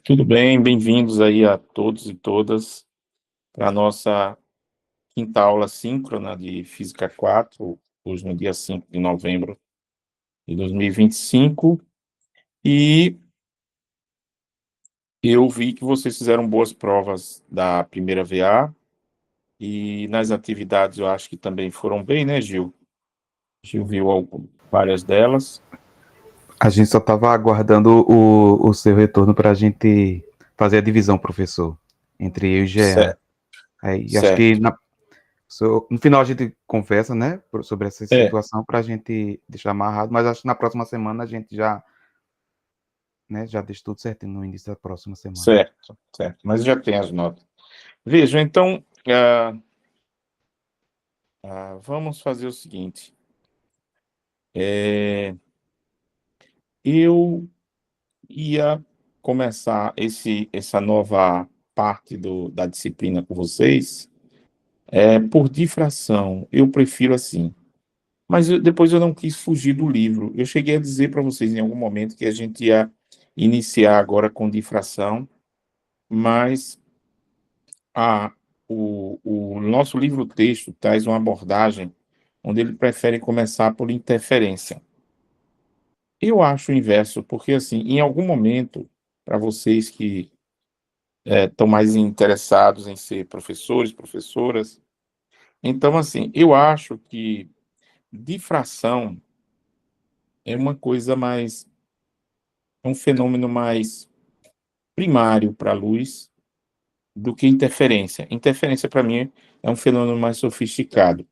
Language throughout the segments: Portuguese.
Tudo bem, bem-vindos aí a todos e todas para a nossa quinta aula síncrona de Física 4, hoje no dia 5 de novembro de 2025. E eu vi que vocês fizeram boas provas da primeira VA e nas atividades eu acho que também foram bem, né, Gil? Gil viu várias delas. A gente só estava aguardando o seu retorno para a gente fazer a divisão, professor, entre eu e Jean. Certo, Aí acho que certo. no final a gente conversa, né, sobre essa É, situação para a gente deixar amarrado, mas acho que na próxima semana a gente já, né, já deixa tudo certinho no início da próxima semana. certo, certo. Mas já tem as notas. Vejam, então, vamos fazer o seguinte. É, eu ia começar essa nova parte da disciplina com vocês, por difração. Eu prefiro assim. Mas depois eu não quis fugir do livro. Eu cheguei a dizer para vocês em algum momento que a gente ia iniciar agora com difração, mas a, o nosso livro-texto traz uma abordagem onde ele prefere começar por interferência. Eu acho o inverso, porque assim, em algum momento, para vocês que estão mais interessados em ser professores, professoras. Então, assim, eu acho que difração é uma coisa mais, é um fenômeno mais primário para a luz do que interferência. Interferência, para mim, é um fenômeno mais sofisticado.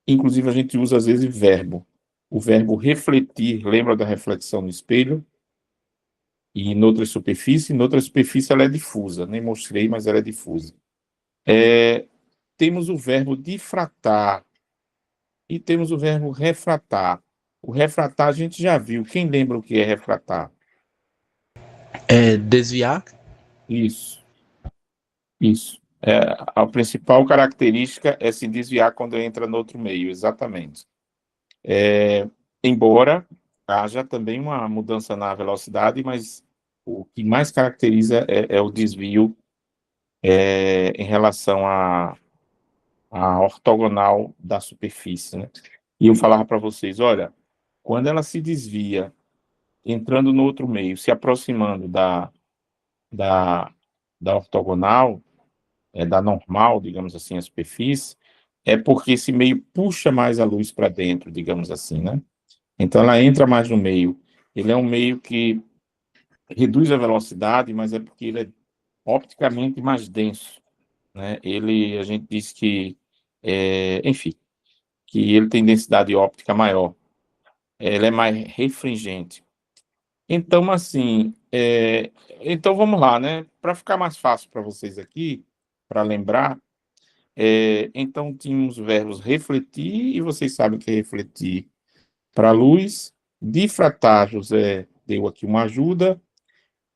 Inclusive, a gente usa, às vezes, verbo. O verbo refletir, lembra da reflexão no espelho? E noutra superfície ela é difusa. Nem mostrei, mas ela é difusa. Temos o verbo difratar, e temos o verbo refratar. O refratar a gente já viu. Quem lembra o que é refratar? Desviar. Isso, isso. A principal característica é se desviar quando entra no outro meio, exatamente. Embora haja também uma mudança na velocidade, mas o que mais caracteriza é o desvio em relação à ortogonal da superfície, né? E eu falava para vocês, olha, quando ela se desvia entrando no outro meio, se aproximando da, da ortogonal, da normal, digamos assim, a superfície, é porque esse meio puxa mais a luz para dentro, digamos assim, né? Então ela entra mais no meio. Ele é um meio que reduz a velocidade, mas é porque ele é opticamente mais denso, né? A gente diz que, enfim, que ele tem densidade óptica maior. Ele é mais refringente. Então, assim, então vamos lá, né? Para ficar mais fácil para vocês aqui, para lembrar, então tínhamos verbos refletir, e vocês sabem o que é refletir para a luz, difratar, José deu aqui uma ajuda,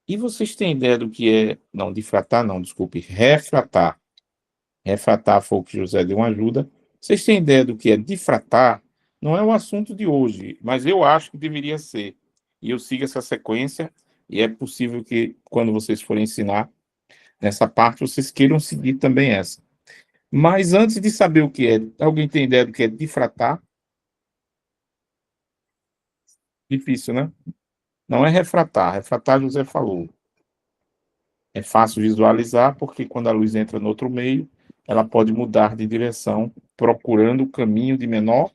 e vocês têm ideia do que é, não, difratar não, desculpe, refratar. Refratar foi o que José deu uma ajuda. Vocês têm ideia do que é difratar? Não é o assunto de hoje, mas eu acho que deveria ser. E eu sigo essa sequência, e é possível que, quando vocês forem ensinar nessa parte, vocês queiram seguir também essa. Mas antes de saber o que é, alguém tem ideia do que é difratar? Difícil, né? Não é refratar. Refratar, José falou. É fácil visualizar, porque quando a luz entra no outro meio, ela pode mudar de direção, procurando o caminho de menor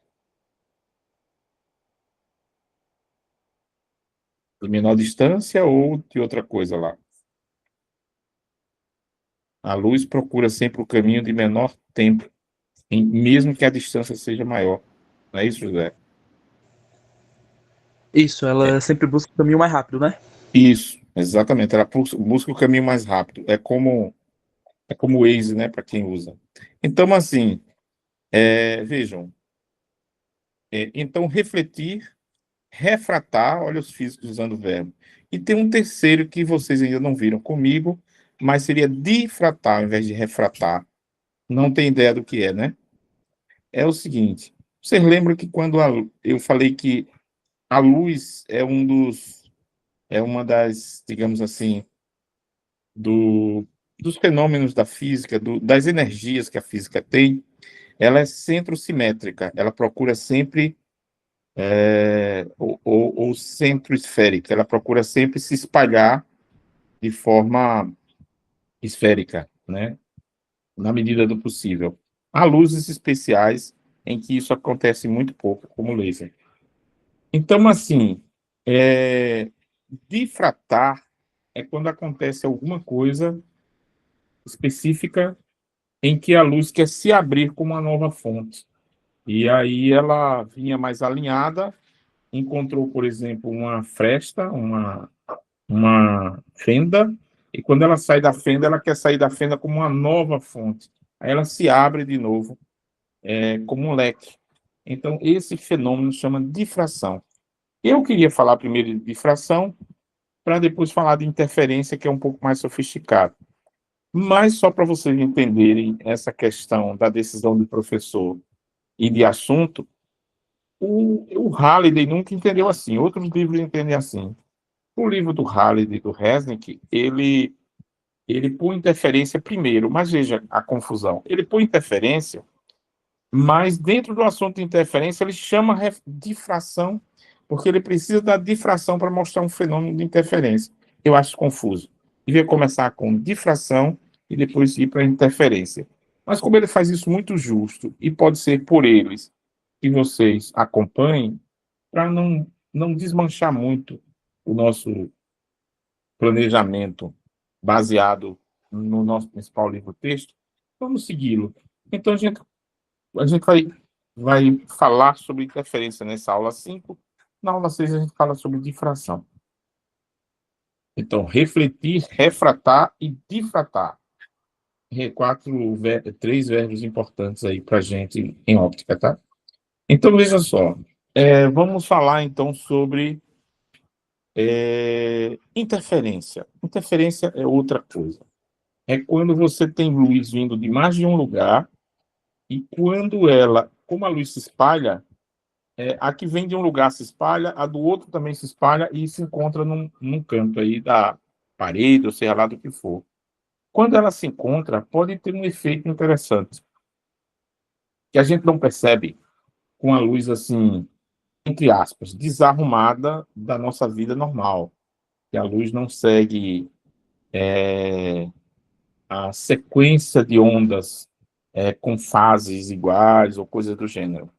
distância ou de outra coisa lá. A luz procura sempre o caminho de menor tempo, mesmo que a distância seja maior. Não é isso, José? Isso, É, ela sempre busca o caminho mais rápido, né? isso, exatamente. Ela busca o caminho mais rápido. É como o Waze, né, para quem usa. Então, assim, vejam, então refletir, refratar, olha os físicos usando o verbo. E tem um terceiro que vocês ainda não viram comigo, mas seria difratar ao invés de refratar. Não tem ideia do que é, né? É o seguinte, vocês lembram que quando eu falei que a luz é um dos é uma das, digamos assim, dos fenômenos da física, das energias que a física tem. Ela é centrosimétrica, ela procura sempre, ou centroesférica, ela procura sempre se espalhar de forma esférica, né? Na medida do possível. Há luzes especiais em que isso acontece muito pouco, como laser. Então, assim, é, difratar é quando acontece alguma coisa específica em que a luz quer se abrir com uma nova fonte. E aí ela vinha mais alinhada, encontrou, por exemplo, uma fresta, uma fenda, e quando ela sai da fenda, ela quer sair da fenda como uma nova fonte. Aí ela se abre de novo, como um leque. Então, esse fenômeno chama difração. Eu queria falar primeiro de difração, para depois falar de interferência, que é um pouco mais sofisticado. Mas só para vocês entenderem essa questão da decisão do professor e de assunto, o Halliday nunca entendeu assim. Outros livros entendem assim. O livro do Halliday, do Resnick, ele põe interferência primeiro, mas veja a confusão. Ele põe interferência, mas dentro do assunto de interferência ele chama difração, porque ele precisa da difração para mostrar um fenômeno de interferência. Eu acho confuso. Devia começar com difração e depois ir para a interferência. Mas como ele faz isso muito justo, e pode ser por eles que vocês acompanhem, para não desmanchar muito o nosso planejamento baseado no nosso principal livro-texto, vamos segui-lo. Então, a gente vai falar sobre interferência nessa aula 5. Na aula 6, a gente fala sobre difração. Então, refletir, refratar e difratar. Três verbos importantes aí para a gente em óptica, tá? Então, veja só. Vamos falar, então, sobre interferência. Interferência é outra coisa. É quando você tem luz vindo de mais de um lugar e quando como a luz se espalha, a que vem de um lugar se espalha, a do outro também se espalha e se encontra num canto aí da parede, ou seja lá do que for. Quando ela se encontra, pode ter um efeito interessante, que a gente não percebe com a luz assim, entre aspas, desarrumada da nossa vida normal, que a luz não segue a sequência de ondas com fases iguais ou coisas do gênero.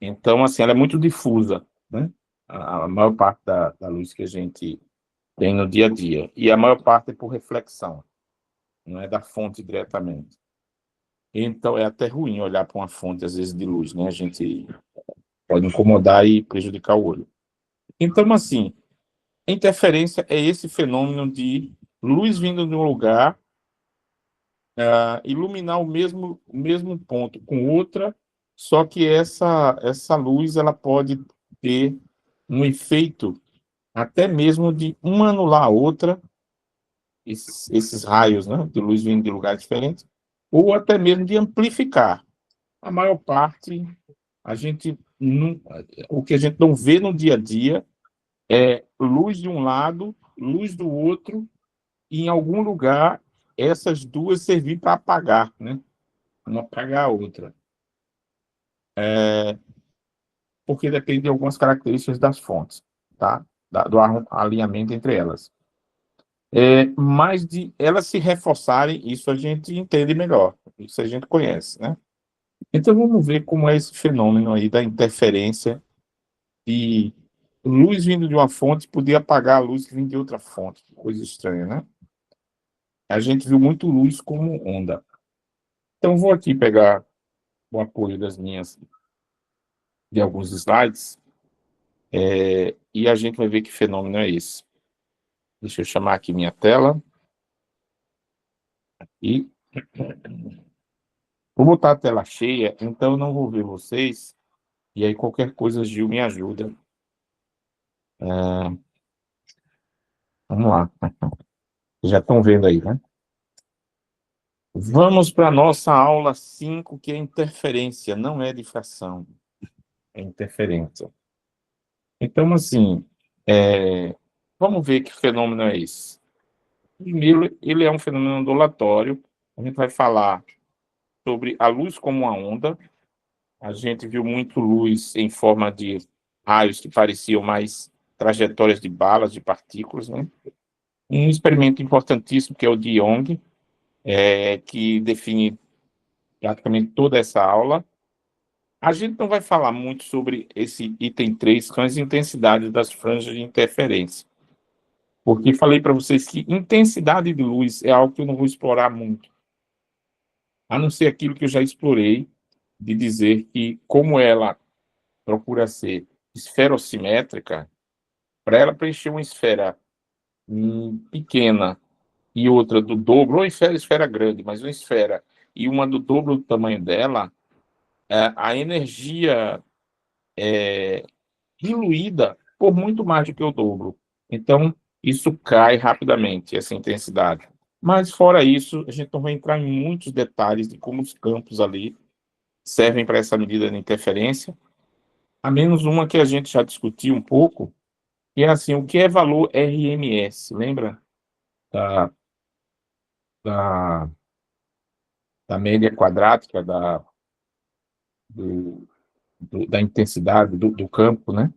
Então, assim, ela é muito difusa, né? A maior parte da luz que a gente tem no dia a dia. E a maior parte é por reflexão, não é da fonte diretamente. Então, é até ruim olhar para uma fonte, às vezes, de luz, né? A gente pode incomodar e prejudicar o olho. Então, assim, a interferência é esse fenômeno de luz vindo de um lugar, iluminar o mesmo ponto com outra, só que essa luz ela pode ter um efeito até mesmo de uma anular a outra, esses raios, né, de luz vindo de lugares diferentes, ou até mesmo de amplificar. A maior parte, a gente não, o que a gente não vê no dia a dia é luz de um lado, luz do outro, e em algum lugar essas duas servir para apagar, né? Uma apagar a outra. Porque depende de algumas características das fontes, tá? Do alinhamento entre elas. Mas de elas se reforçarem, isso a gente entende melhor, isso a gente conhece, né? Então vamos ver como é esse fenômeno aí da interferência de luz vindo de uma fonte poder apagar a luz que vem de outra fonte, que coisa estranha, né? A gente viu muito luz como onda. Então vou aqui pegar o apoio de alguns slides, e a gente vai ver que fenômeno é esse. Deixa eu chamar aqui minha tela e vou botar a tela cheia, então eu não vou ver vocês. E aí, qualquer coisa, Gil me ajuda. Vamos lá. Já estão vendo aí, né? Vamos para a nossa aula 5, que é interferência. Não é difração, é interferência. Então, assim, Vamos ver que fenômeno é esse. Primeiro, ele é um fenômeno ondulatório. A gente vai falar sobre a luz como uma onda. A gente viu muito luz em forma de raios que pareciam mais trajetórias de balas, de partículas, né? Um experimento importantíssimo que é o de Young, que define praticamente toda essa aula. A gente não vai falar muito sobre esse item 3, que são as intensidades das franjas de interferência, porque falei para vocês que intensidade de luz é algo que eu não vou explorar muito, a não ser aquilo que eu já explorei, de dizer que, como ela procura ser esferossimétrica, para ela preencher uma esfera pequena e outra do dobro, ou esfera grande, mas uma esfera e uma do dobro do tamanho dela, a energia diluída por muito mais do que o dobro. Então, isso cai rapidamente, essa intensidade. Mas, fora isso, a gente não vai entrar em muitos detalhes de como os campos ali servem para essa medida de interferência, a menos uma que a gente já discutiu um pouco, que é assim, o que é valor RMS? Lembra da, da, da média quadrática do, da intensidade do campo, né?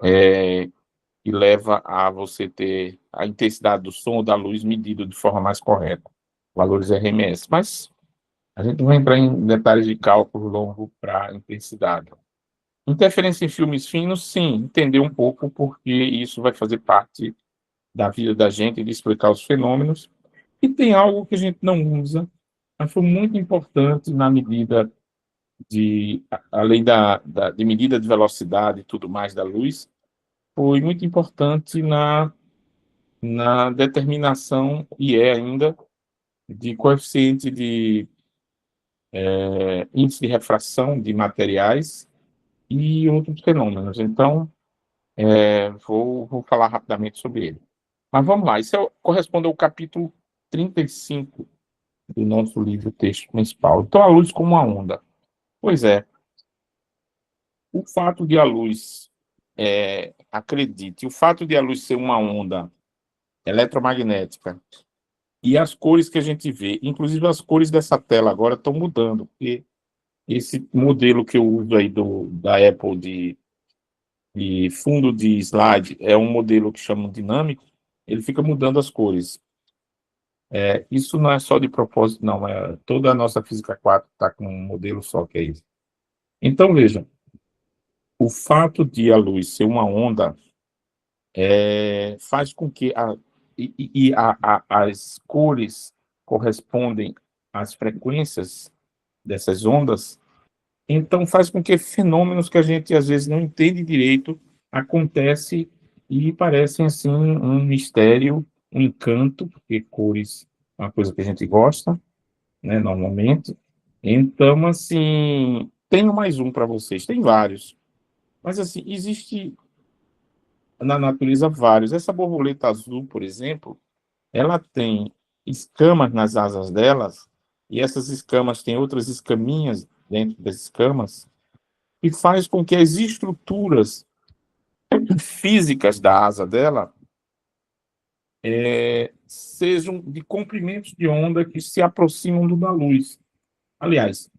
Que leva a você ter a intensidade do som ou da luz medida de forma mais correta, valores RMS. Mas a gente não vai entrar em detalhes de cálculo longo para intensidade. Interferência em filmes finos, sim, entender um pouco, porque isso vai fazer parte da vida da gente, de explicar os fenômenos. E tem algo que a gente não usa, mas foi muito importante na medida além de medida de velocidade e tudo mais da luz, foi muito importante na determinação, e é ainda, de coeficiente de índice de refração de materiais e outros fenômenos. Então, vou falar rapidamente sobre ele. Mas vamos lá, isso corresponde ao capítulo 35 do nosso livro texto principal. Então, a luz como uma onda. Pois é, o fato de a luz, acredite, o fato de a luz ser uma onda eletromagnética e as cores que a gente vê, inclusive as cores dessa tela agora estão mudando, porque esse modelo que eu uso aí da Apple de fundo de slide é um modelo que chamam dinâmico, ele fica mudando as cores. Isso não é só de propósito, não, toda a nossa física 4 está com um modelo só, que é isso. Então, vejam, o fato de a luz ser uma onda faz com que as cores correspondem às frequências dessas ondas, então faz com que fenômenos que a gente às vezes não entende direito acontecem e parecem assim um mistério, um encanto, porque cores é uma coisa que a gente gosta, né, normalmente. Então, assim, tenho mais um para vocês, tem vários, mas assim, existe na natureza vários. Essa borboleta azul, por exemplo, ela tem escamas nas asas delas, e essas escamas têm outras escaminhas dentro das escamas, e faz com que as estruturas físicas da asa dela sejam de comprimentos de onda que se aproximam do da luz. Aliás,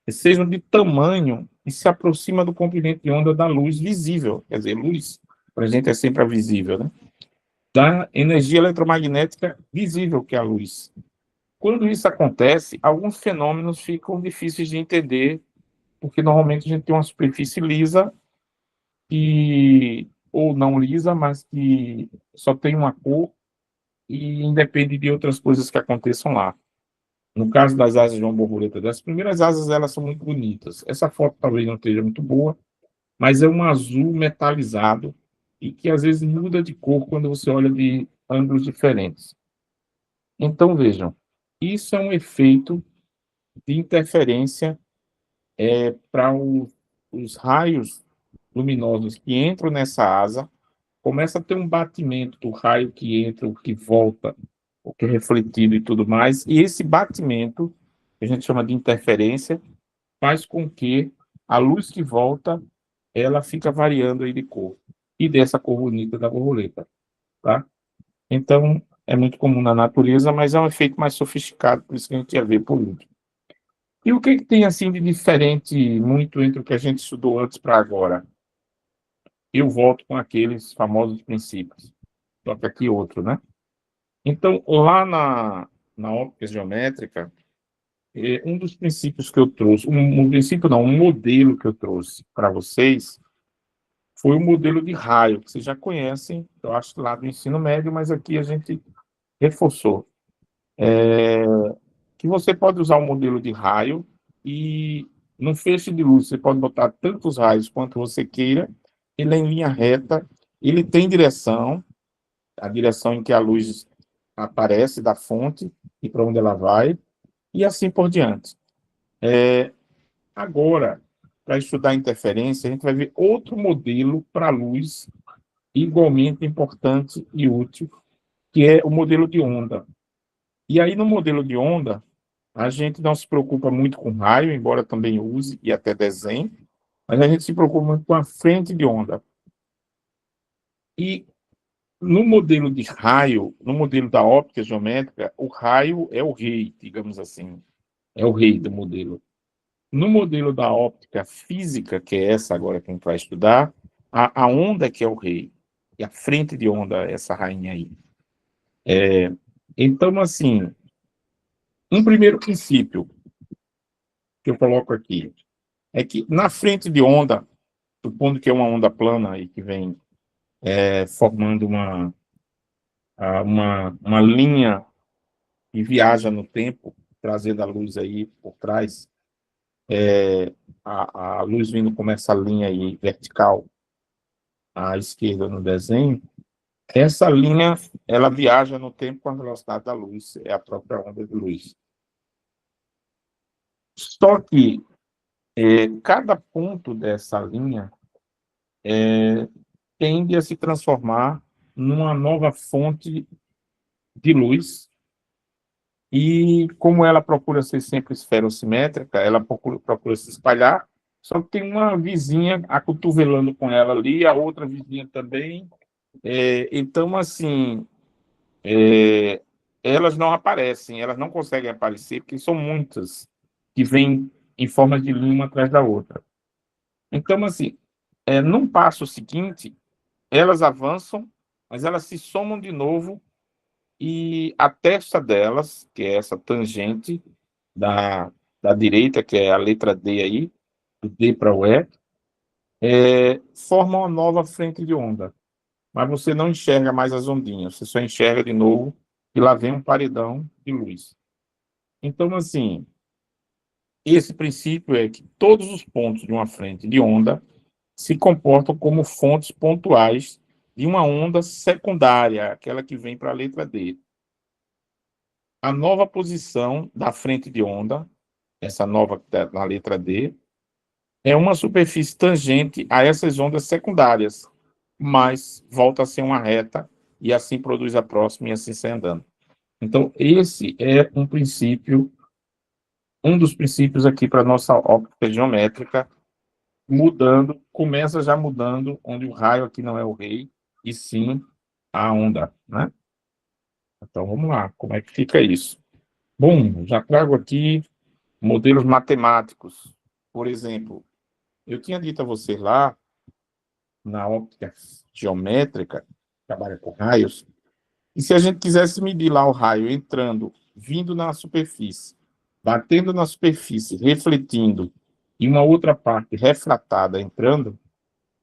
sejam de tamanho que se aproxima do comprimento de onda da luz visível. Quer dizer, luz, para a gente, é sempre a visível, né? Da energia eletromagnética visível, que é a luz. Quando isso acontece, alguns fenômenos ficam difíceis de entender, porque normalmente a gente tem uma superfície lisa, ou não lisa, mas que só tem uma cor e independe de outras coisas que aconteçam lá. No caso das asas de uma borboleta, das primeiras asas, elas são muito bonitas. Essa foto talvez não esteja muito boa, mas é um azul metalizado e que às vezes muda de cor quando você olha de ângulos diferentes. Então, vejam, isso é um efeito de interferência para os raios luminosos que entram nessa asa, começa a ter um batimento do raio que entra, o que volta, o que é refletido e tudo mais, e esse batimento, que a gente chama de interferência, faz com que a luz que volta, ela fica variando aí de cor, e dessa cor bonita da borboleta. tá? Então, é muito comum na natureza, mas é um efeito mais sofisticado, por isso que a gente ia ver por último. E o que que tem, assim, de diferente muito entre o que a gente estudou antes para agora? Eu volto com aqueles famosos princípios, só que aqui outro, né? Então, lá na óptica geométrica, um dos princípios que eu trouxe, um princípio não, um modelo que eu trouxe para vocês, foi o modelo de raio, que vocês já conhecem, eu acho, lá do ensino médio, mas aqui a gente reforçou. Que você pode usar o modelo de raio e no feixe de luz você pode botar tantos raios quanto você queira, ele é em linha reta, ele tem direção, a direção em que a luz aparece da fonte e para onde ela vai, e assim por diante. Agora, para estudar interferência, a gente vai ver outro modelo para a luz, igualmente importante e útil, que é o modelo de onda. E aí, no modelo de onda, a gente não se preocupa muito com raio, embora também use e até desenhe, mas a gente se preocupa muito com a frente de onda. E no modelo de raio, no modelo da óptica geométrica, o raio é o rei, digamos assim, é o rei do modelo. No modelo da óptica física, que é essa agora que a gente vai estudar, a onda que é o rei, e a frente de onda é essa rainha aí. Então, assim, um primeiro princípio que eu coloco aqui é que na frente de onda, supondo que é uma onda plana e que vem formando uma linha que viaja no tempo, trazendo a luz aí por trás, a luz vindo como essa linha aí vertical à esquerda no desenho, essa linha ela viaja no tempo com a velocidade da luz, é a própria onda de luz. Só que cada ponto dessa linha tende a se transformar numa nova fonte de luz. E como ela procura ser sempre esferossimétrica, ela procura se espalhar, só que tem uma vizinha acotovelando com ela ali, a outra vizinha também. Então, assim, elas não aparecem, elas não conseguem aparecer, porque são muitas que vêm em forma de linha uma atrás da outra. Então, assim, num passo seguinte, elas avançam, mas elas se somam de novo e a testa delas, que é essa tangente da direita, que é a letra D aí, do D para o E, forma uma nova frente de onda. Mas você não enxerga mais as ondinhas, você só enxerga de novo e lá vem um paredão de luz. Então, assim, esse princípio é que todos os pontos de uma frente de onda se comportam como fontes pontuais de uma onda secundária, aquela que vem para a letra D. A nova posição da frente de onda, essa nova que está na letra D, é uma superfície tangente a essas ondas secundárias, mas volta a ser uma reta e assim produz a próxima e assim sai andando. Então, esse é um princípio, um dos princípios aqui para a nossa óptica geométrica, mudando, começa já mudando, onde o raio aqui não é o rei, e sim a onda, né? Então, vamos lá, como é que fica isso? Bom, já trago aqui modelos matemáticos. Por exemplo, eu tinha dito a vocês lá, na óptica geométrica, trabalha com raios, e se a gente quisesse medir lá o raio entrando, vindo na superfície, batendo na superfície, refletindo, e uma outra parte refratada entrando,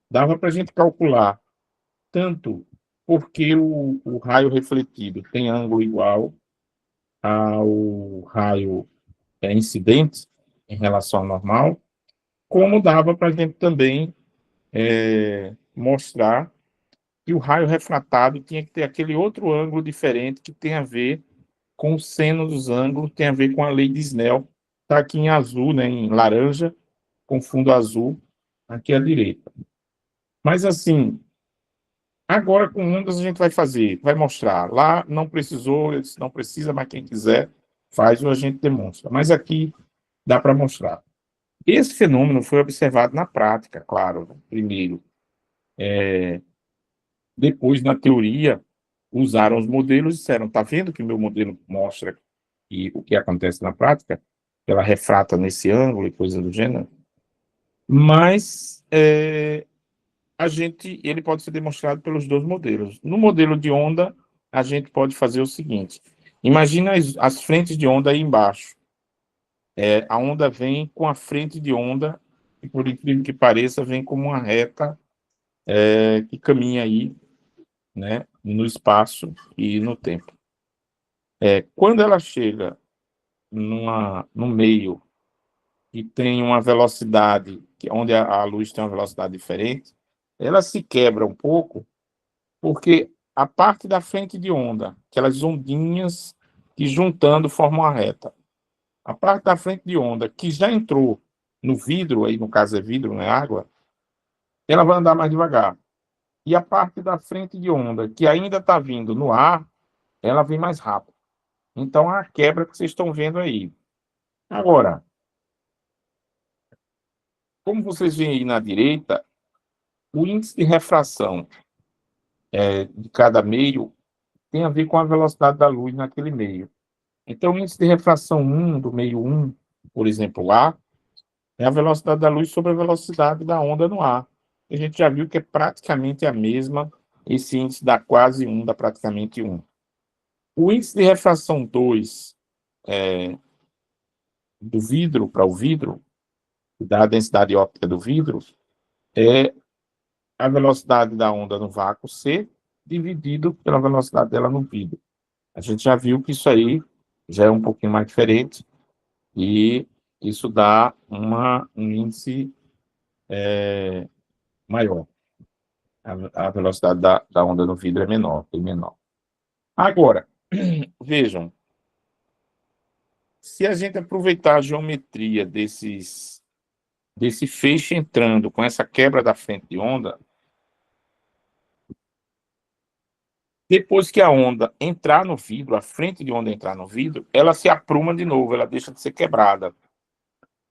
dava para a gente calcular tanto porque o raio refletido tem ângulo igual ao raio incidente em relação ao normal, como dava para a gente também mostrar que o raio refratado tinha que ter aquele outro ângulo diferente que tem a ver com o seno dos ângulos, tem a ver com a lei de Snell, está aqui em azul, né, em laranja, com fundo azul, aqui à direita. Mas assim, agora com ondas a gente vai fazer, vai mostrar. Lá não precisou, eu disse, não precisa, mas quem quiser faz ou a gente demonstra. Mas aqui dá para mostrar. Esse fenômeno foi observado na prática, claro, primeiro. Depois, na teoria, usaram os modelos e disseram, tá vendo que o meu modelo mostra o que acontece na prática? Ela refrata nesse ângulo e coisa do gênero. Mas ele pode ser demonstrado pelos dois modelos. No modelo de onda, a gente pode fazer o seguinte: imagina as frentes de onda aí embaixo. A onda vem com a frente de onda, e por incrível que pareça, vem como uma reta que caminha aí, né, no espaço e no tempo. Quando ela chega no meio e tem uma velocidade, onde a luz tem uma velocidade diferente, ela se quebra um pouco, porque a parte da frente de onda, aquelas ondinhas que juntando formam uma reta, a parte da frente de onda que já entrou no vidro, aí no caso é vidro, não é água, ela vai andar mais devagar. E a parte da frente de onda que ainda está vindo no ar, ela vem mais rápido. Então, a quebra que vocês estão vendo aí. Agora, como vocês veem aí na direita, o índice de refração de cada meio tem a ver com a velocidade da luz naquele meio. Então, o índice de refração 1 do meio 1, por exemplo, A, é a velocidade da luz sobre a velocidade da onda no ar. A gente já viu que é praticamente a mesma, esse índice dá quase 1, dá praticamente 1. O índice de refração 2 do vidro para o vidro, da densidade óptica do vidro, é a velocidade da onda no vácuo C dividido pela velocidade dela no vidro. A gente já viu que isso aí já é um pouquinho mais diferente e isso dá um índice maior. A velocidade da onda no vidro é menor, bem menor. Agora, vejam, se a gente aproveitar a geometria desse feixe entrando com essa quebra da frente de onda, depois que a onda entrar no vidro, a frente de onda entrar no vidro, ela se apruma de novo, ela deixa de ser quebrada.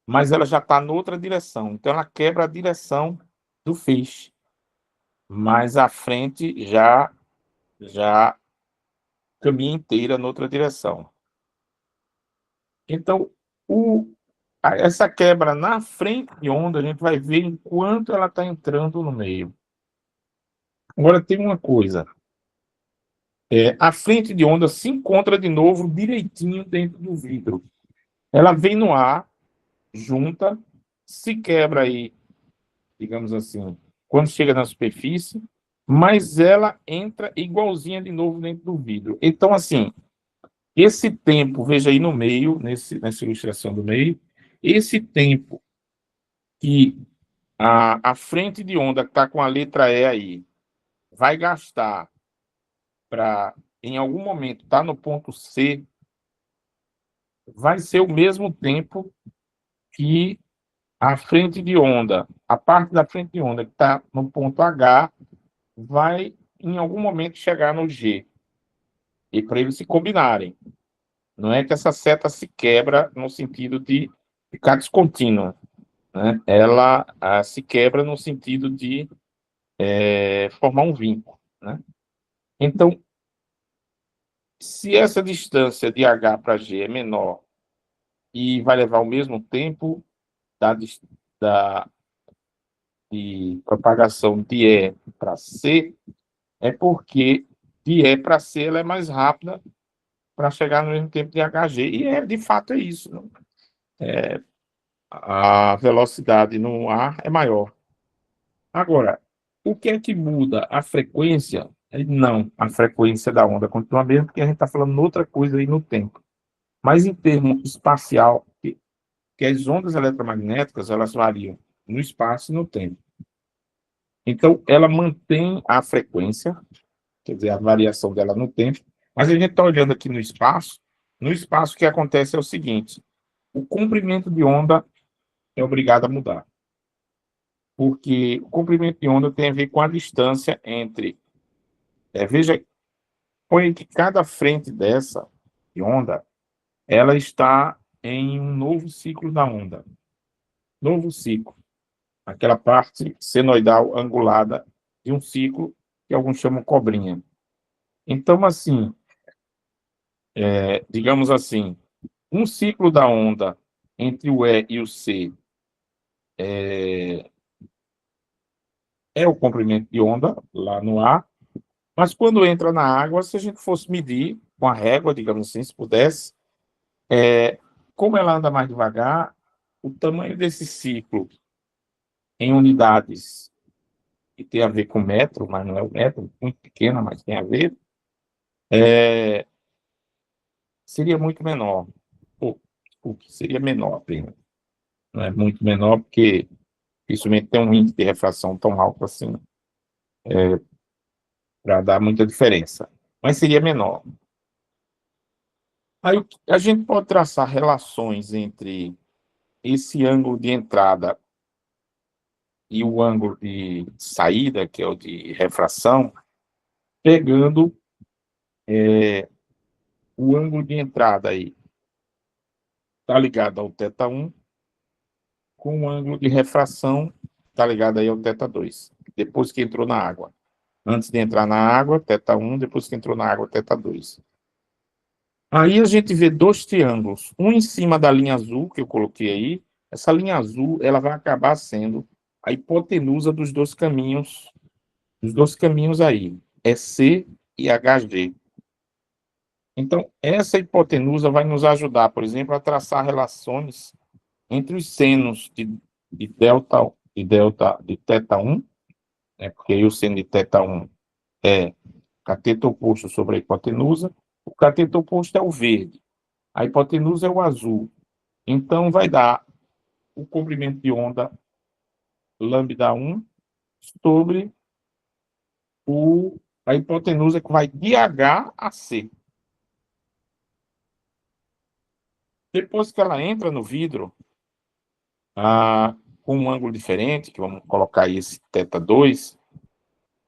Mas ela já está noutra direção, então ela quebra a direção do feixe. Mas a frente já caminha inteira noutra direção. Então, essa quebra na frente de onda, a gente vai ver enquanto ela está entrando no meio. Agora, tem uma coisa. A frente de onda se encontra de novo direitinho dentro do vidro. Ela vem no ar, junta, se quebra aí, digamos assim, quando chega na superfície, mas ela entra igualzinha de novo dentro do vidro. Então, assim, esse tempo, veja aí no meio, nessa ilustração do meio, esse tempo que a frente de onda que está com a letra E aí vai gastar para, em algum momento, estar no ponto C, vai ser o mesmo tempo que a frente de onda, a parte da frente de onda que está no ponto H, vai, em algum momento, chegar no G. E para eles se combinarem. Não é que essa seta se quebra no sentido de ficar descontínua, né? Ela se quebra no sentido de formar um vínculo, né? Então, se essa distância de H para G é menor e vai levar o mesmo tempo da, de propagação de E para C, é porque de E para C ela é mais rápida para chegar no mesmo tempo de HG. E de fato é isso, né? A velocidade no ar é maior. Agora, o que é que muda? A frequência? Não, a frequência da onda continua a mesma, porque a gente está falando outra coisa aí no tempo. Mas em termos espacial, que as ondas eletromagnéticas elas variam no espaço e no tempo. Então, ela mantém a frequência, quer dizer, a variação dela no tempo, mas a gente está olhando aqui no espaço. No espaço, o que acontece é o seguinte: o comprimento de onda é obrigado a mudar, porque o comprimento de onda tem a ver com a distância entre. Veja, põe que cada frente dessa de onda, ela está em um novo ciclo da onda. Novo ciclo. Aquela parte senoidal angulada de um ciclo que alguns chamam cobrinha. Então, assim, digamos assim, um ciclo da onda entre o E e o C é o comprimento de onda lá no ar, mas quando entra na água, se a gente fosse medir com a régua, digamos assim, se pudesse, como ela anda mais devagar, o tamanho desse ciclo em unidades, que tem a ver com metro, mas não é o metro, muito pequena, mas tem a ver, seria muito menor. O que seria menor apenas. Não é muito menor, porque dificilmente tem um índice de refração tão alto assim, para dar muita diferença. Mas seria menor. Aí a gente pode traçar relações entre esse ângulo de entrada e o ângulo de saída, que é o de refração, pegando o ângulo de entrada aí, está ligado ao θ1, com o ângulo de refração, está ligado aí ao θ2, depois que entrou na água. Antes de entrar na água, θ1, depois que entrou na água, θ2. Aí a gente vê dois triângulos, um em cima da linha azul, que eu coloquei aí. Essa linha azul, ela vai acabar sendo a hipotenusa dos dois caminhos aí, EC e HG. Então, essa hipotenusa vai nos ajudar, por exemplo, a traçar relações entre os senos de de θ1, né, porque aí o seno de θ1 é cateto oposto sobre a hipotenusa, o cateto oposto é o verde, a hipotenusa é o azul. Então, vai dar o comprimento de onda lambda1 sobre a hipotenusa que vai de H a C. Depois que ela entra no vidro, com um ângulo diferente, que vamos colocar aí esse θ2,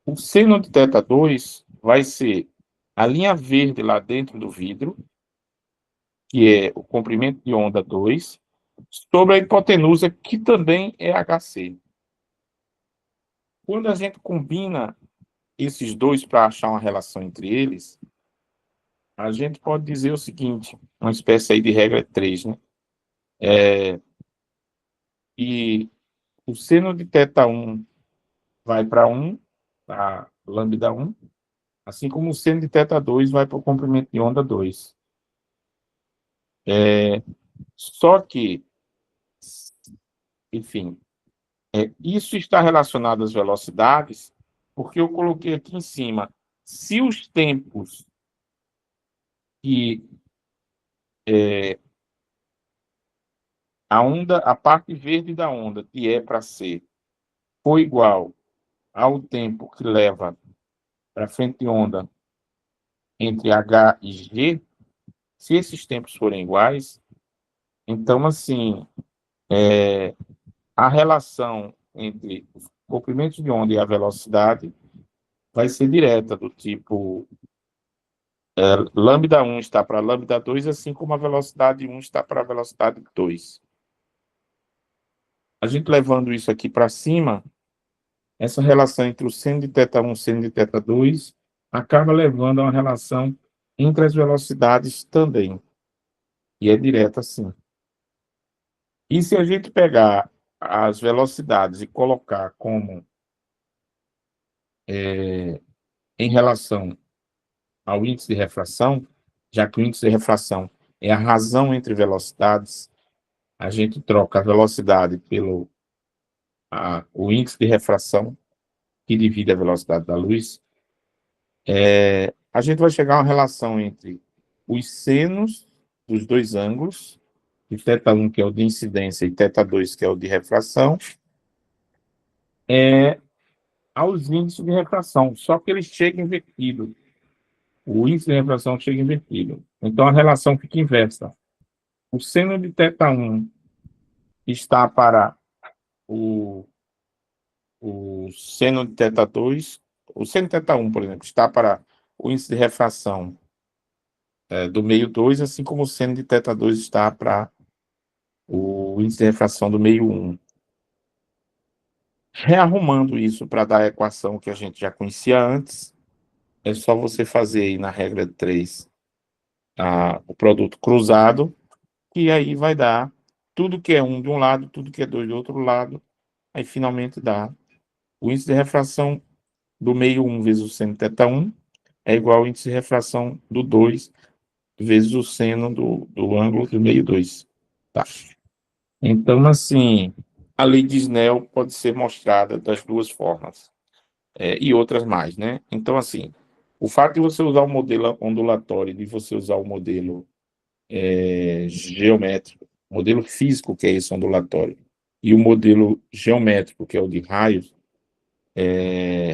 o seno de θ2 vai ser a linha verde lá dentro do vidro, que é o comprimento de onda 2, sobre a hipotenusa, que também é HC. Quando a gente combina esses dois para achar uma relação entre eles, a gente pode dizer o seguinte, uma espécie aí de regra 3, né? E o seno de θ1 vai para 1, para lambda1, assim como o seno de θ2 vai para o comprimento de onda 2. Só que, enfim, isso está relacionado às velocidades, porque eu coloquei aqui em cima, se os tempos que a parte verde da onda, de E para C, for igual ao tempo que leva para frente de onda entre H e G, se esses tempos forem iguais, então, assim, a relação entre os comprimentos de onda e a velocidade vai ser direta, do tipo, lambda1 está para lambda2, assim como a velocidade 1 está para a velocidade 2. A gente levando isso aqui para cima, essa relação entre o seno de θ1 e o seno de θ2 acaba levando a uma relação entre as velocidades também. E é direta assim. E se a gente pegar as velocidades e colocar como em relação ao índice de refração, já que o índice de refração é a razão entre velocidades, a gente troca a velocidade pelo o índice de refração, que divide a velocidade da luz, a gente vai chegar a uma relação entre os senos dos dois ângulos, de θ1, que é o de incidência, e θ2, que é o de refração, aos índices de refração, só que eles chegam invertido. O índice de refração chega invertido. Então, a relação fica inversa. O seno de θ1 está para o, o seno de θ2, o seno de θ1, por exemplo, está para o índice de refração do meio 2, assim como o seno de θ2 está para o índice de refração do meio 1. Rearrumando isso para dar a equação que a gente já conhecia antes, é só você fazer aí na regra 3 o produto cruzado, e aí vai dar tudo que é 1 de um lado, tudo que é 2 do outro lado, aí finalmente dá o índice de refração do meio 1 vezes o seno θ1 é igual ao índice de refração do 2 vezes o seno do ângulo do meio 2. Tá? Então, assim, a lei de Snell pode ser mostrada das duas formas, e outras mais, né? Então, assim, o fato de você usar o modelo ondulatório e de você usar o modelo geométrico, modelo físico, que é esse ondulatório, e o modelo geométrico, que é o de raios,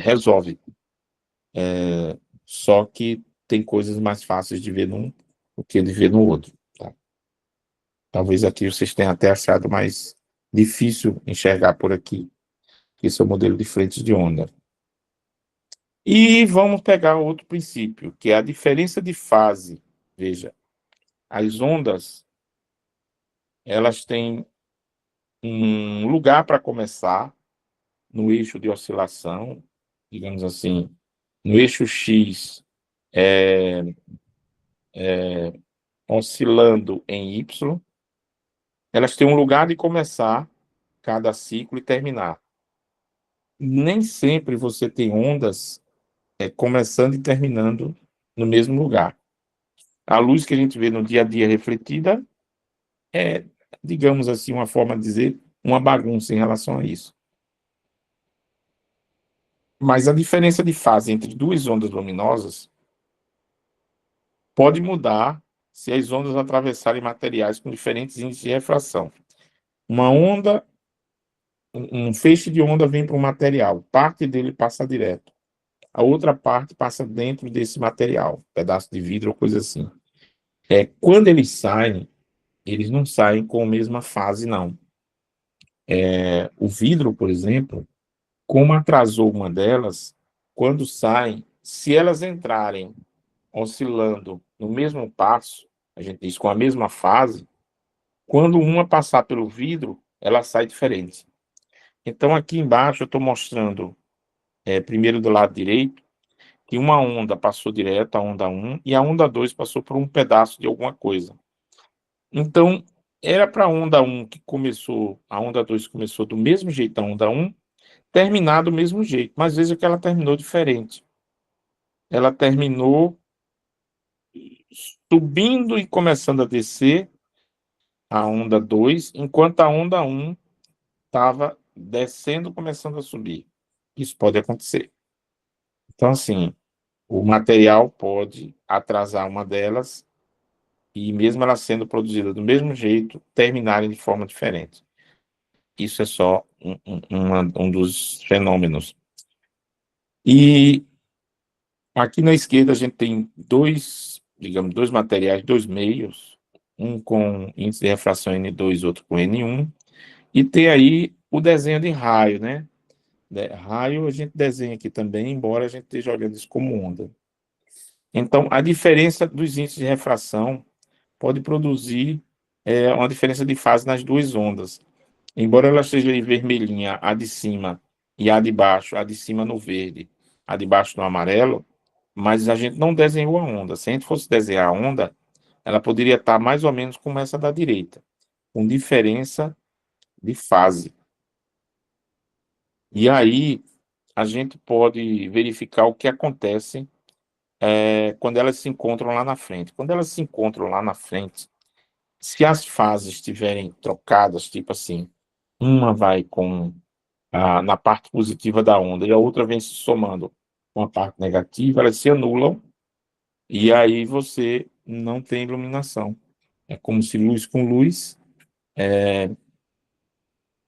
resolve. Só que tem coisas mais fáceis de ver num do que de ver no outro. Tá? Talvez aqui vocês tenham até achado mais difícil enxergar por aqui, que esse é o modelo de frentes de onda. E vamos pegar outro princípio, que é a diferença de fase. Veja, as ondas, elas têm um lugar para começar no eixo de oscilação, digamos assim, no eixo X, oscilando em Y, elas têm um lugar de começar cada ciclo e terminar. Nem sempre você tem ondas começando e terminando no mesmo lugar. A luz que a gente vê no dia a dia refletida é, digamos assim, uma forma de dizer, uma bagunça em relação a isso. Mas a diferença de fase entre duas ondas luminosas pode mudar se as ondas atravessarem materiais com diferentes índices de refração. Uma onda, um feixe de onda vem para um material, parte dele passa direto. A outra parte passa dentro desse material, pedaço de vidro ou coisa assim. Quando eles não saem com a mesma fase, não. O vidro, por exemplo, como atrasou uma delas, quando saem, se elas entrarem oscilando no mesmo passo, a gente diz com a mesma fase, quando uma passar pelo vidro, ela sai diferente. Então, aqui embaixo, eu estou mostrando, primeiro do lado direito, que uma onda passou direto, a onda 1, e a onda 2 passou por um pedaço de alguma coisa. Então, era para a onda 1 que começou, a onda 2 começou do mesmo jeito da onda 1, terminar do mesmo jeito, mas veja que ela terminou diferente. Ela terminou subindo e começando a descer a onda 2, enquanto a onda 1 estava descendo, começando a subir. Isso pode acontecer. Então, assim, o material pode atrasar uma delas e, mesmo ela sendo produzida do mesmo jeito, terminarem de forma diferente. Isso é só um dos fenômenos. E aqui na esquerda a gente tem dois materiais, dois meios, um com índice de refração N2, outro com N1, e tem aí o desenho de raio, né? Raio a gente desenha aqui também, embora a gente esteja olhando isso como onda. Então, a diferença dos índices de refração pode produzir uma diferença de fase nas duas ondas. Embora ela esteja em vermelhinha, a de cima, e a de baixo, a de cima no verde, a de baixo no amarelo, mas a gente não desenhou a onda. Se a gente fosse desenhar a onda, ela poderia estar mais ou menos como essa da direita, com diferença de fase. E aí, a gente pode verificar o que acontece quando elas se encontram lá na frente. Quando elas se encontram lá na frente, se as fases estiverem trocadas, tipo assim, uma vai na parte positiva da onda e a outra vem se somando com a parte negativa, elas se anulam e aí você não tem iluminação. É como se luz com luz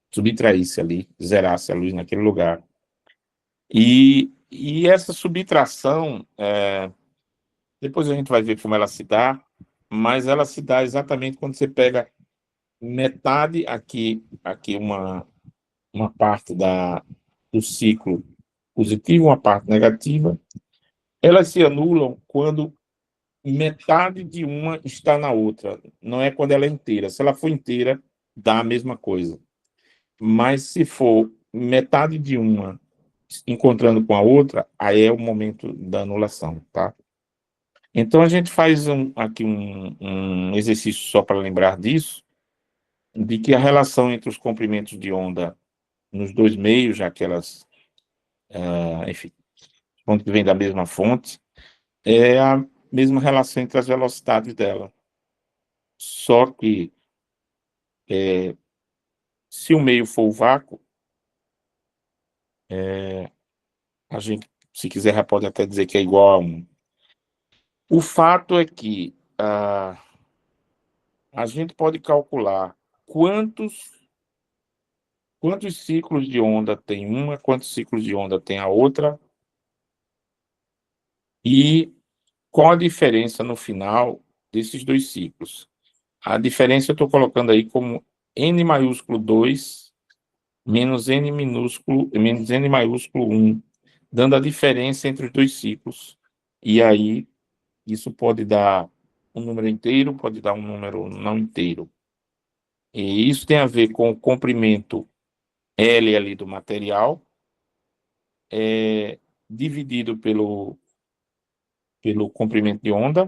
subtraísse ali, zerasse a luz naquele lugar. E essa subtração, depois a gente vai ver como ela se dá, mas ela se dá exatamente quando você pega metade aqui uma parte do ciclo positivo, uma parte negativa, elas se anulam quando metade de uma está na outra, não é quando ela é inteira. Se ela for inteira, dá a mesma coisa. Mas se for metade de uma encontrando com a outra, aí é o momento da anulação, tá? Então, a gente faz aqui um exercício só para lembrar disso, de que a relação entre os comprimentos de onda nos dois meios, já que elas, enfim, fonte que vem da mesma fonte, é a mesma relação entre as velocidades dela. Só que, se o meio for o vácuo, a gente, se quiser, já pode até dizer que é igual a 1. O fato é que a gente pode calcular quantos ciclos de onda tem uma, quantos ciclos de onda tem a outra, e qual a diferença no final desses dois ciclos. A diferença eu estou colocando aí como n maiúsculo 2 menos n maiúsculo 1, dando a diferença entre os dois ciclos. E aí, isso pode dar um número inteiro, pode dar um número não inteiro. E isso tem a ver com o comprimento L ali do material, dividido pelo comprimento de onda,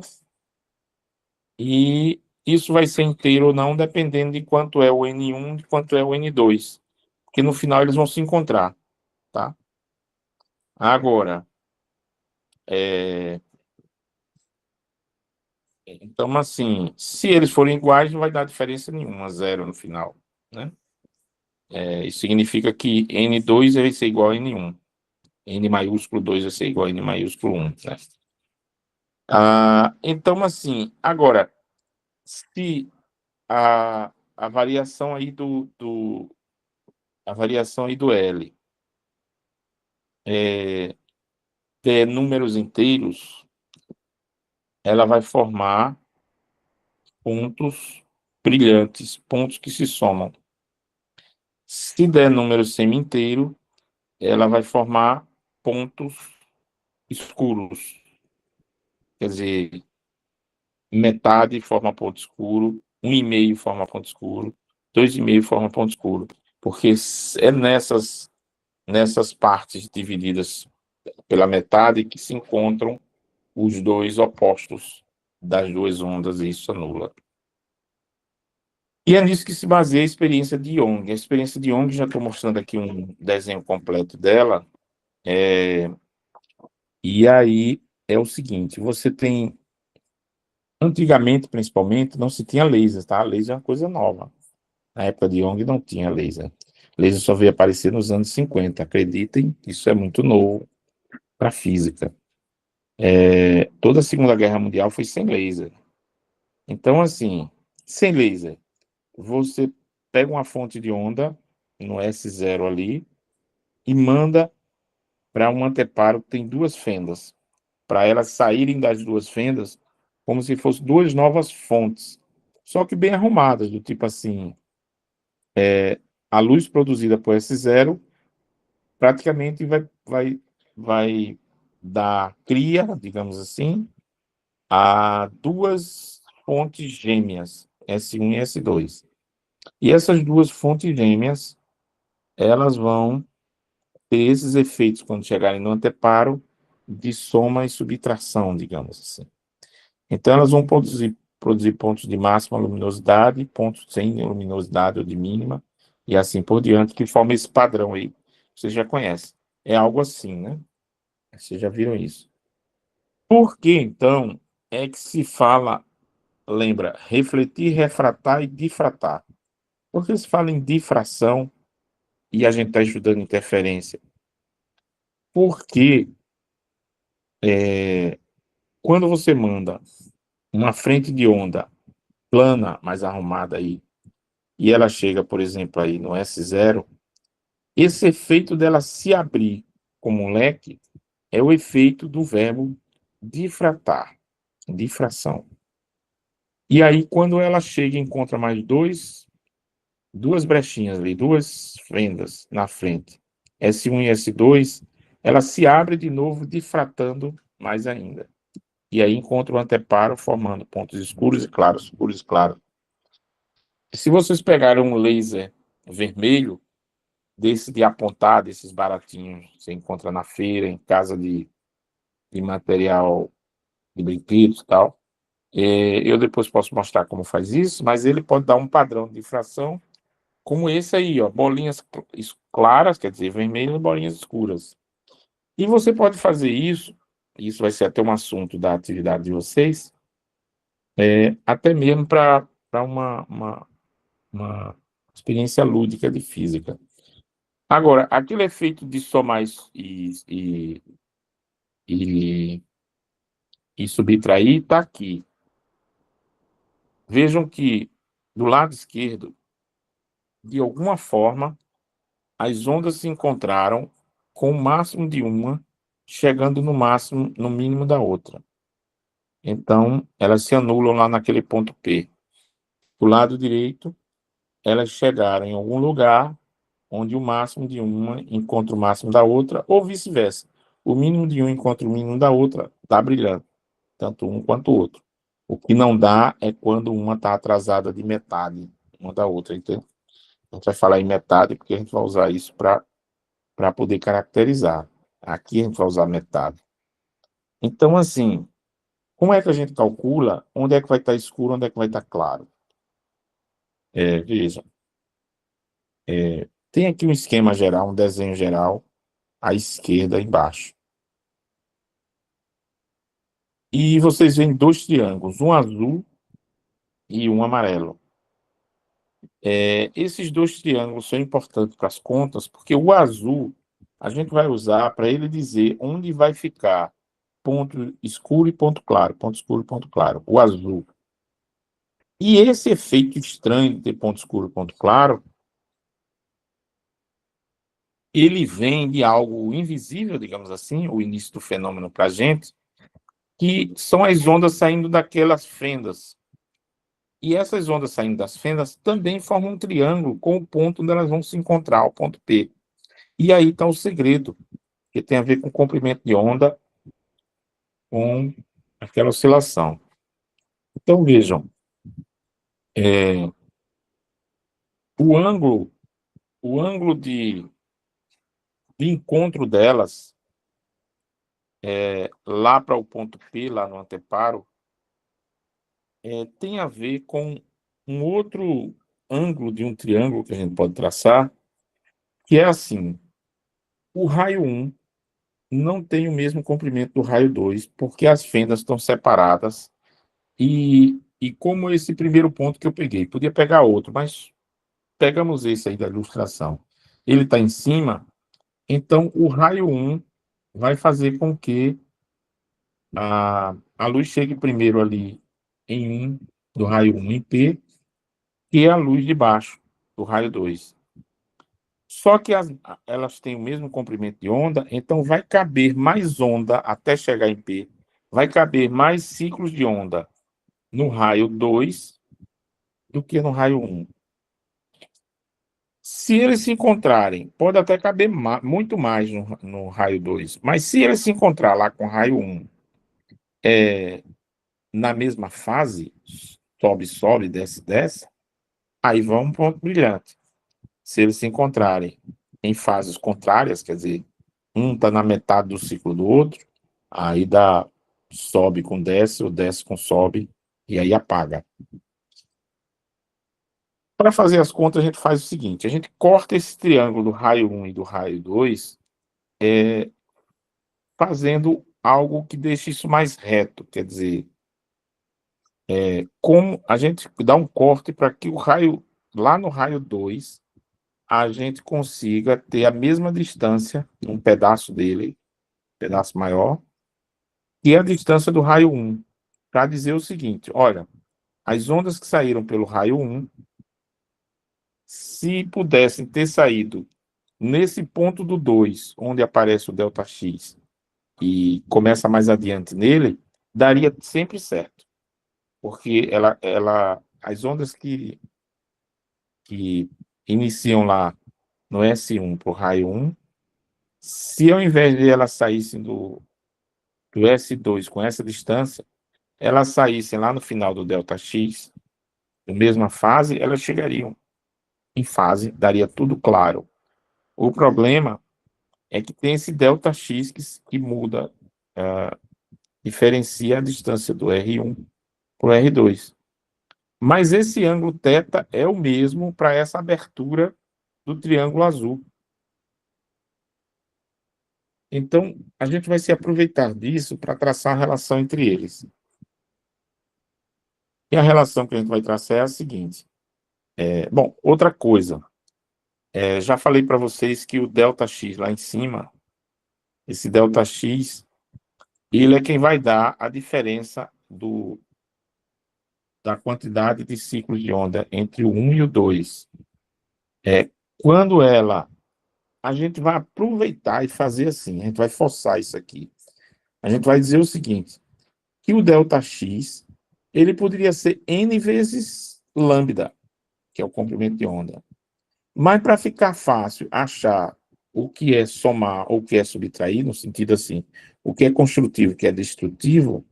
e isso vai ser inteiro ou não, dependendo de quanto é o N1 e de quanto é o N2, porque no final eles vão se encontrar, tá? Agora, então, assim, se eles forem iguais, não vai dar diferença nenhuma, zero no final, né? Isso significa que N2 vai ser igual a N1, N maiúsculo 2 vai ser igual a N maiúsculo 1, né? Então, assim, agora, se a variação aí a variação aí do L der números inteiros, ela vai formar pontos brilhantes, pontos que se somam. Se der número semi-inteiro, ela vai formar pontos escuros. Quer dizer, metade forma ponto escuro, 1,5 forma ponto escuro, 2,5 forma ponto escuro. Porque é nessas partes divididas pela metade que se encontram os dois opostos das duas ondas, e isso anula. E é nisso que se baseia a experiência de Young. A experiência de Young, já estou mostrando aqui um desenho completo dela, e aí é o seguinte, você tem, antigamente, principalmente, não se tinha laser, tá? Laser é uma coisa nova. Na época de Young não tinha laser. Laser só veio aparecer nos anos 50, acreditem, isso é muito novo para a física. Toda a Segunda Guerra Mundial foi sem laser. Então, assim, sem laser, você pega uma fonte de onda no S0 ali e manda para um anteparo que tem duas fendas, para elas saírem das duas fendas como se fossem duas novas fontes, só que bem arrumadas, do tipo assim, a luz produzida por S0 praticamente vai dar cria, digamos assim, a duas fontes gêmeas, S1 e S2. E essas duas fontes gêmeas, elas vão ter esses efeitos quando chegarem no anteparo de soma e subtração, digamos assim. Então, elas vão produzir pontos de máxima luminosidade, pontos sem luminosidade ou de mínima, e assim por diante, que forma esse padrão aí. Vocês já conhecem. É algo assim, né? Vocês já viram isso. Por que, então, é que se fala, lembra, refletir, refratar e difratar? Por que se fala em difração e a gente está estudando interferência? Porque quando você manda uma frente de onda plana, mais arrumada aí, e ela chega, por exemplo, aí no S0, esse efeito dela se abrir como um leque é o efeito do verbo difratar, difração. E aí, quando ela chega e encontra mais duas brechinhas ali, duas fendas na frente, S1 e S2, ela se abre de novo, difratando mais ainda. E aí encontra o anteparo, formando pontos escuros e claros, escuros e claros. Se vocês pegarem um laser vermelho, desse de apontar, desses baratinhos que você encontra na feira, em casa de material de brinquedos e tal. Eu depois posso mostrar como faz isso, mas ele pode dar um padrão de difração como esse aí, ó, bolinhas claras, quer dizer, vermelhas e bolinhas escuras. E você pode fazer isso vai ser até um assunto da atividade de vocês, até mesmo para uma experiência lúdica de física. Agora, aquele efeito de somar e, e subtrair está aqui. Vejam que do lado esquerdo, de alguma forma, as ondas se encontraram com o máximo de uma, chegando no máximo, no mínimo da outra. Então, elas se anulam lá naquele ponto P. Do lado direito, elas chegaram em algum lugar onde o máximo de uma encontra o máximo da outra, ou vice-versa. O mínimo de um encontra o mínimo da outra, está brilhando, tanto um quanto o outro. O que não dá é quando uma está atrasada de metade uma da outra, entende? A gente vai falar em metade porque a gente vai usar isso para poder caracterizar. Aqui a gente vai usar metade. Então, assim, como é que a gente calcula onde é que vai estar escuro, onde é que vai estar claro? Veja, tem aqui um esquema geral, um desenho geral, à esquerda embaixo. E vocês veem dois triângulos, um azul e um amarelo. Esses dois triângulos são importantes para as contas, porque o azul a gente vai usar para ele dizer onde vai ficar ponto escuro e ponto claro, ponto escuro e ponto claro, o azul. E esse efeito estranho de ter ponto escuro e ponto claro, ele vem de algo invisível, digamos assim, o início do fenômeno para a gente, que são as ondas saindo daquelas fendas. E essas ondas saindo das fendas também formam um triângulo com o ponto onde elas vão se encontrar, o ponto P. E aí está o segredo, que tem a ver com o comprimento de onda com aquela oscilação. Então, vejam, o ângulo, o ângulo de encontro delas lá para o ponto P, lá no anteparo, tem a ver com um outro ângulo de um triângulo que a gente pode traçar, que é assim, o raio 1 não tem o mesmo comprimento do raio 2, porque as fendas estão separadas, e como esse primeiro ponto que eu peguei, podia pegar outro, mas pegamos esse aí da ilustração, ele está em cima, então o raio 1 vai fazer com que a luz chegue primeiro ali em 1, do raio 1 em P, que é a luz de baixo, do raio 2. Só que elas têm o mesmo comprimento de onda, então vai caber mais onda até chegar em P, vai caber mais ciclos de onda no raio 2 do que no raio 1. Se eles se encontrarem, pode até caber muito mais no raio 2, mas se eles se encontrar lá com o raio 1 na mesma fase, sobe, sobe, desce, desce, aí vão um ponto brilhante. Se eles se encontrarem em fases contrárias, quer dizer, um está na metade do ciclo do outro, aí dá sobe com desce, ou desce com sobe, e aí apaga. Para fazer as contas, a gente faz o seguinte, a gente corta esse triângulo do raio 1 e do raio 2, fazendo algo que deixe isso mais reto, quer dizer, como a gente dá um corte para que o raio, lá no raio 2, a gente consiga ter a mesma distância, um pedaço dele, pedaço maior, que a distância do raio 1, para dizer o seguinte, olha, as ondas que saíram pelo raio 1, se pudessem ter saído nesse ponto do 2, onde aparece o ΔX, e começa mais adiante nele, daria sempre certo, porque as ondas que iniciam lá no S1 para o raio 1, se ao invés de elas saíssem do S2 com essa distância, elas saíssem lá no final do ΔX, na mesma fase, elas chegariam em fase, daria tudo claro. O problema é que tem esse ΔX que muda, diferencia a distância do R1 para o R2. Mas esse ângulo θ é o mesmo para essa abertura do triângulo azul. Então, a gente vai se aproveitar disso para traçar a relação entre eles. E a relação que a gente vai traçar é a seguinte. Bom, outra coisa. Já falei para vocês que o ΔX lá em cima, esse ΔX, ele é quem vai dar a diferença da quantidade de ciclos de onda entre o 1 e o 2. Quando a gente vai aproveitar e fazer assim, a gente vai forçar isso aqui. A gente vai dizer o seguinte, que o ΔX, ele poderia ser N vezes lambda, que é o comprimento de onda. Mas para ficar fácil achar o que é somar ou o que é subtrair, no sentido assim, o que é construtivo e o que é destrutivo,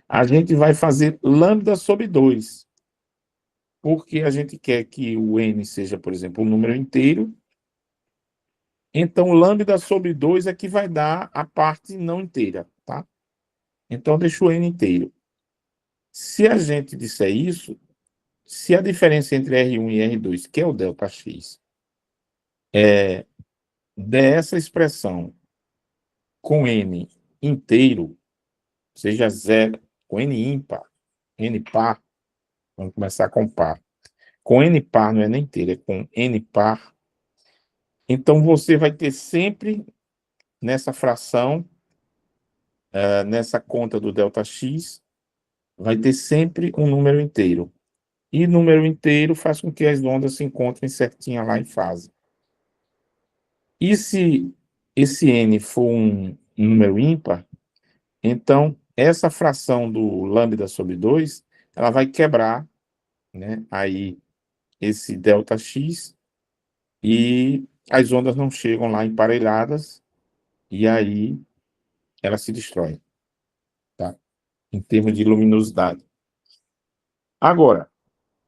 a gente vai fazer lambda sobre 2. Porque a gente quer que o n seja, por exemplo, um número inteiro. Então, lambda sobre 2 é que vai dar a parte não inteira, tá? Então, deixa o n inteiro. Se a gente disser isso, se a diferença entre R1 e R2, que é o ΔX, dessa expressão com n inteiro, seja zero, com n ímpar, n par, vamos começar com par. Com n par não é nem inteiro, é com n par. Então, você vai ter sempre nessa fração, nessa conta do ΔX, vai ter sempre um número inteiro. E número inteiro faz com que as ondas se encontrem certinha lá em fase. E se esse n for um número ímpar, então essa fração do lambda sobre 2, ela vai quebrar, né, aí esse ΔX, e as ondas não chegam lá emparelhadas, e aí ela se destrói, tá? Em termos de luminosidade. Agora,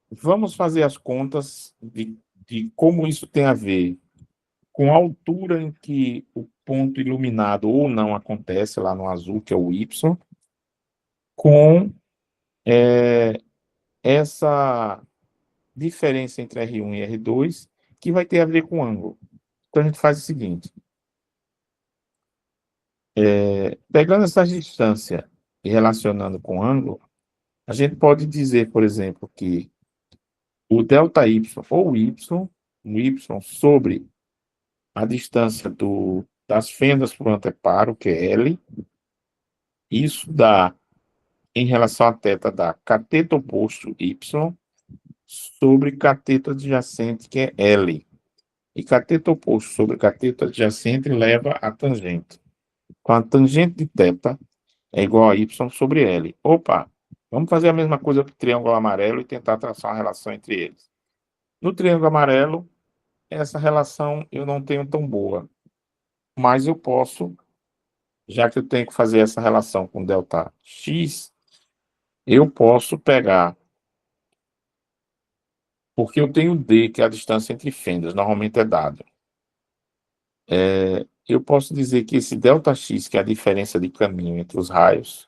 vamos fazer as contas de como isso tem a ver com a altura em que o ponto iluminado ou não acontece, lá no azul, que é o Y, com essa diferença entre R1 e R2, que vai ter a ver com o ângulo. Então, a gente faz o seguinte. Pegando essa distância e relacionando com o ângulo, a gente pode dizer, por exemplo, que o ΔY ou o Y sobre a distância das fendas para o anteparo, que é L, isso dá, em relação a θ, dá cateto oposto Y sobre cateto adjacente, que é L. E cateto oposto sobre cateto adjacente leva a tangente. Então, a tangente de θ é igual a Y sobre L. Opa, vamos fazer a mesma coisa para o triângulo amarelo e tentar traçar uma relação entre eles. No triângulo amarelo, essa relação eu não tenho tão boa, mas eu posso, já que eu tenho que fazer essa relação com ΔX, eu posso pegar, porque eu tenho D, que é a distância entre fendas, normalmente é dado. Eu posso dizer que esse ΔX, que é a diferença de caminho entre os raios,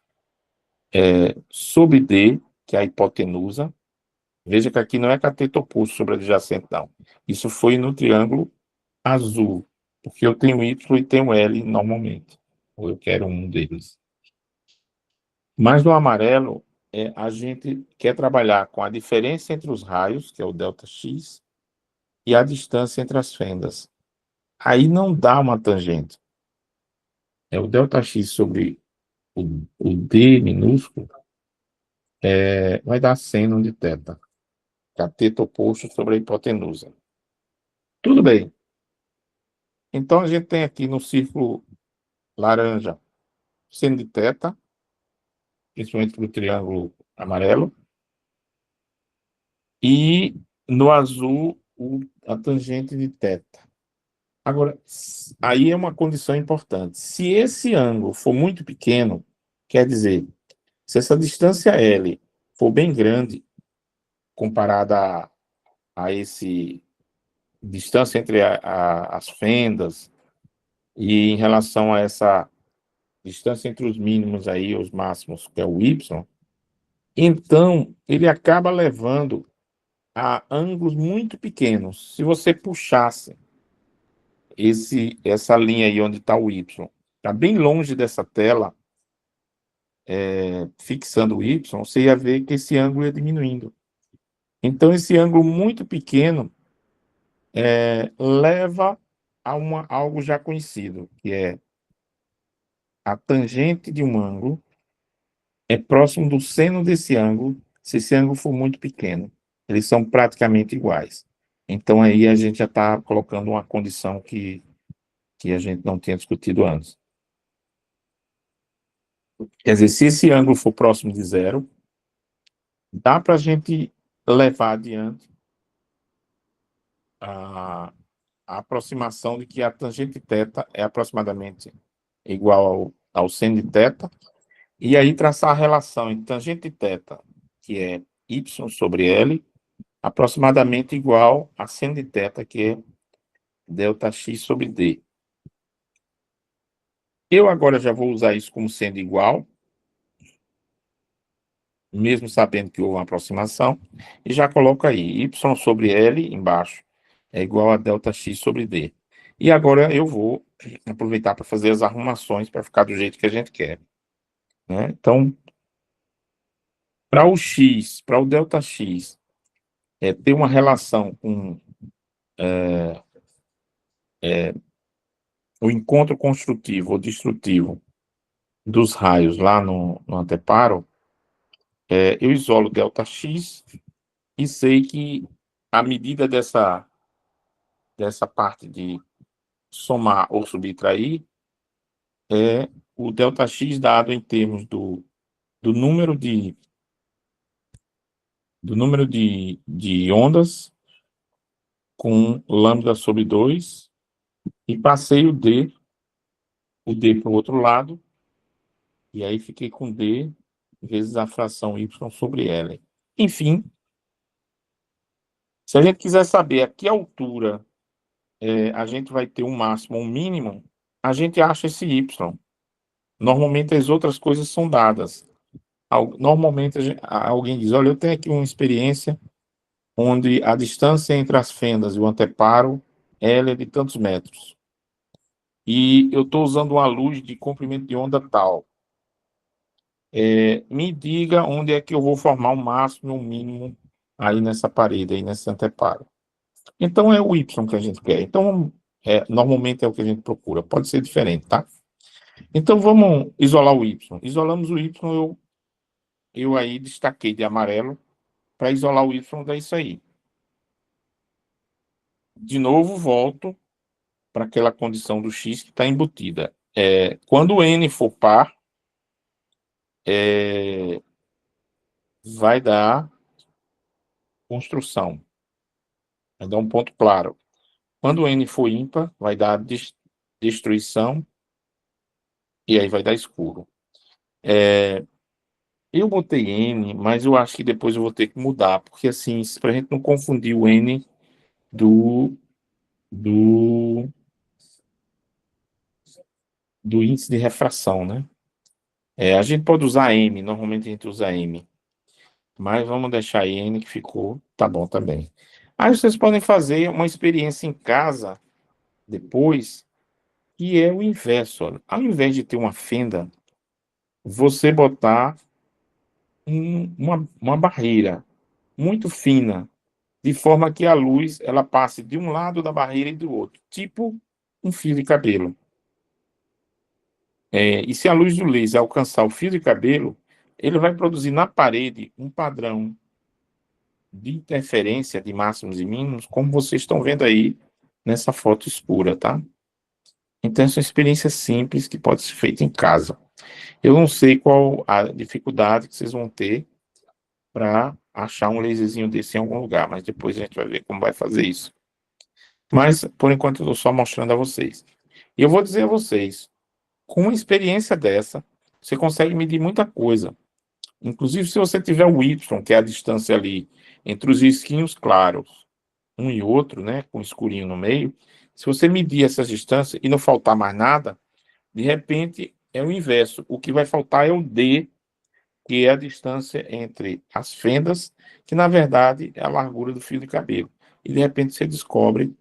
sobre D, que é a hipotenusa. Veja que aqui não é cateto oposto sobre adjacente, não. Isso foi no triângulo azul, porque eu tenho Y e tenho L normalmente, ou eu quero um deles. Mas no amarelo, a gente quer trabalhar com a diferença entre os raios, que é o ΔX, e a distância entre as fendas. Aí não dá uma tangente. É o ΔX sobre o D minúsculo, vai dar seno de θ. Cateto oposto sobre a hipotenusa. Tudo bem. Então, a gente tem aqui no círculo laranja seno de θ, principalmente para o triângulo amarelo, e no azul a tangente de θ. Agora, aí é uma condição importante. Se esse ângulo for muito pequeno, quer dizer, se essa distância L for bem grande, comparada a esse distância entre as fendas e em relação a essa distância entre os mínimos aí, os máximos, que é o y, então ele acaba levando a ângulos muito pequenos. Se você puxasse essa linha aí onde está o y, está bem longe dessa tela, fixando o y, você ia ver que esse ângulo ia diminuindo. Então, esse ângulo muito pequeno leva a algo já conhecido, que é a tangente de um ângulo é próximo do seno desse ângulo, se esse ângulo for muito pequeno. Eles são praticamente iguais. Então, aí a gente já está colocando uma condição que a gente não tinha discutido antes. Quer dizer, se esse ângulo for próximo de zero, dá para a gente levar adiante a aproximação de que a tangente θ é aproximadamente igual ao seno de θ, e aí traçar a relação entre tangente θ, que é y sobre L, aproximadamente igual a seno de θ, que é ΔX sobre D. Eu agora já vou usar isso como sendo igual, mesmo sabendo que houve uma aproximação, e já coloco aí, y sobre L embaixo é igual a ΔX sobre D. E agora eu vou aproveitar para fazer as arrumações para ficar do jeito que a gente quer, né? Então, para o x, para o ΔX, ter uma relação com o encontro construtivo ou destrutivo dos raios lá no anteparo, eu isolo ΔX e sei que a medida dessa parte de somar ou subtrair é o ΔX dado em termos do número de ondas com lambda sobre 2 e passei o D para o outro lado, e aí fiquei com D vezes a fração Y sobre L. Enfim, se a gente quiser saber a que altura a gente vai ter um máximo ou um mínimo, a gente acha esse Y. Normalmente as outras coisas são dadas. Normalmente alguém diz, olha, eu tenho aqui uma experiência onde a distância entre as fendas e o anteparo ela é de tantos metros. E eu estou usando uma luz de comprimento de onda tal. Me diga onde é que eu vou formar o máximo e o mínimo aí nessa parede, aí nesse anteparo. Então, é o Y que a gente quer. Então, normalmente é o que a gente procura. Pode ser diferente, tá? Então, vamos isolar o Y. Isolamos o Y, eu aí destaquei de amarelo para isolar o Y disso aí. De novo, volto para aquela condição do X que está embutida. Quando o N for par, vai dar construção. Vai dar um ponto claro. Quando o N for ímpar, vai dar destruição e aí vai dar escuro. Eu botei N, mas eu acho que depois eu vou ter que mudar, porque assim, para a gente não confundir o N do índice de refração, né? A gente pode usar M, normalmente a gente usa M, mas vamos deixar N que ficou, tá bom também. Aí vocês podem fazer uma experiência em casa depois, que é o inverso. Olha. Ao invés de ter uma fenda, você botar uma barreira muito fina, de forma que a luz ela passe de um lado da barreira e do outro, tipo um fio de cabelo. E se a luz do laser alcançar o fio de cabelo, ele vai produzir na parede um padrão de interferência de máximos e mínimos, como vocês estão vendo aí nessa foto escura, tá? Então, essa é uma experiência simples que pode ser feita em casa. Eu não sei qual a dificuldade que vocês vão ter para achar um laserzinho desse em algum lugar, mas depois a gente vai ver como vai fazer isso. Mas, por enquanto, eu estou só mostrando a vocês. E eu vou dizer a vocês, com uma experiência dessa, você consegue medir muita coisa. Inclusive, se você tiver o Y, que é a distância ali entre os risquinhos claros um e outro, né, com escurinho no meio, se você medir essas distâncias e não faltar mais nada, de repente é o inverso. O que vai faltar é o D, que é a distância entre as fendas, que na verdade é a largura do fio de cabelo. E de repente você descobre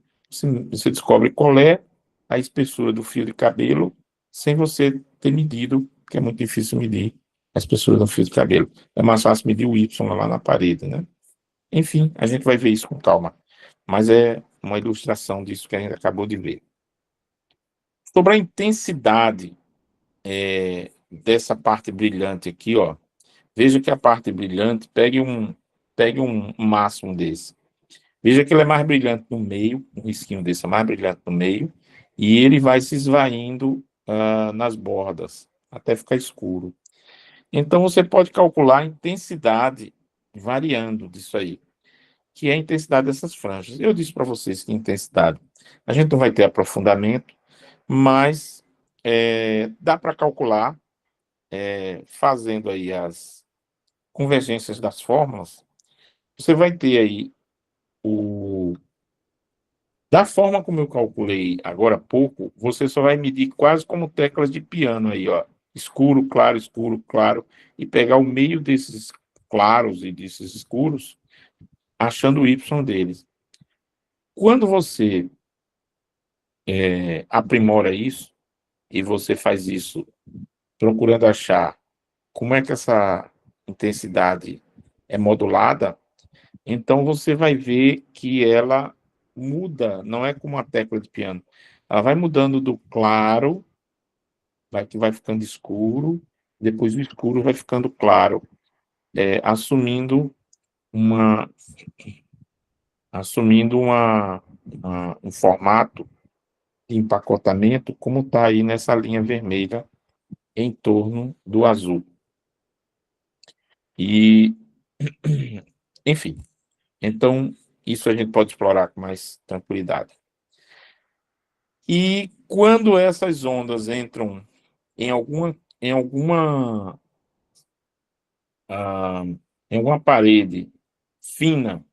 qual é a espessura do fio de cabelo sem você ter medido, que é muito difícil medir a espessura do fio de cabelo. É mais fácil medir o Y lá na parede, né? Enfim, a gente vai ver isso com calma. Mas é uma ilustração disso que a gente acabou de ver. Sobre a intensidade dessa parte brilhante aqui, ó. Veja que a parte brilhante, pegue um máximo desse. Veja que ele é mais brilhante no meio, um risquinho desse é mais brilhante no meio, e ele vai se esvaindo nas bordas, até ficar escuro. Então, você pode calcular a intensidade variando disso aí, que é a intensidade dessas franjas. Eu disse para vocês que intensidade, a gente não vai ter aprofundamento, mas dá para calcular, fazendo aí as convergências das fórmulas. Você vai ter aí da forma como eu calculei agora há pouco, você só vai medir quase como teclas de piano aí, ó. Escuro, claro, e pegar o meio desses claros e desses escuros, achando o Y deles. Quando você aprimora isso, e você faz isso procurando achar como é que essa intensidade é modulada, então você vai ver que ela muda, não é como a tecla de piano. Ela vai mudando do claro, que vai ficando escuro, depois o escuro vai ficando claro, assumindo uma um formato de empacotamento, como está aí nessa linha vermelha em torno do azul. E, enfim, então isso a gente pode explorar com mais tranquilidade. E quando essas ondas entram em alguma, em alguma, ah, em alguma parede fina,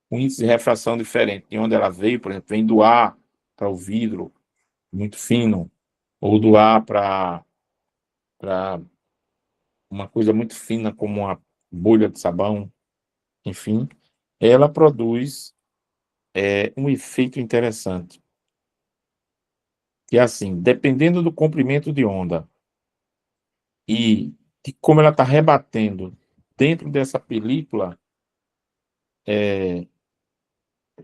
com índice de refração diferente de onde ela veio, por exemplo, vem do ar para o vidro, muito fino, ou do ar para uma coisa muito fina, como uma bolha de sabão, enfim, ela produz um efeito interessante. Que é assim, dependendo do comprimento de onda e de como ela está rebatendo dentro dessa película,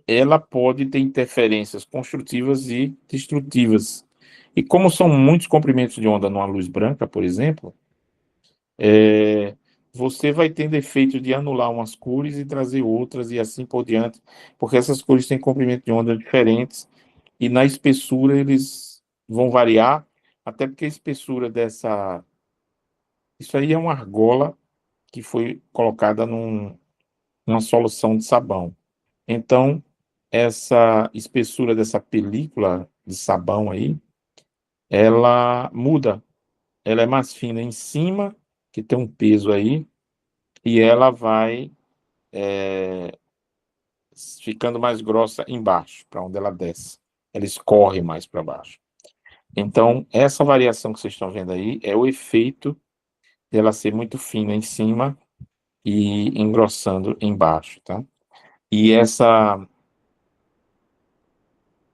ela pode ter interferências construtivas e destrutivas. E como são muitos comprimentos de onda numa luz branca, por exemplo, você vai tendo efeito de anular umas cores e trazer outras e assim por diante, porque essas cores têm comprimento de onda diferentes e na espessura eles vão variar, até porque a espessura dessa... Isso aí é uma argola que foi colocada numa solução de sabão. Então, essa espessura dessa película de sabão aí, ela muda. Ela é mais fina em cima, que tem um peso aí, e ela vai ficando mais grossa embaixo, para onde ela desce. Ela escorre mais para baixo. Então, essa variação que vocês estão vendo aí é o efeito dela ser muito fina em cima e engrossando embaixo, tá? E essa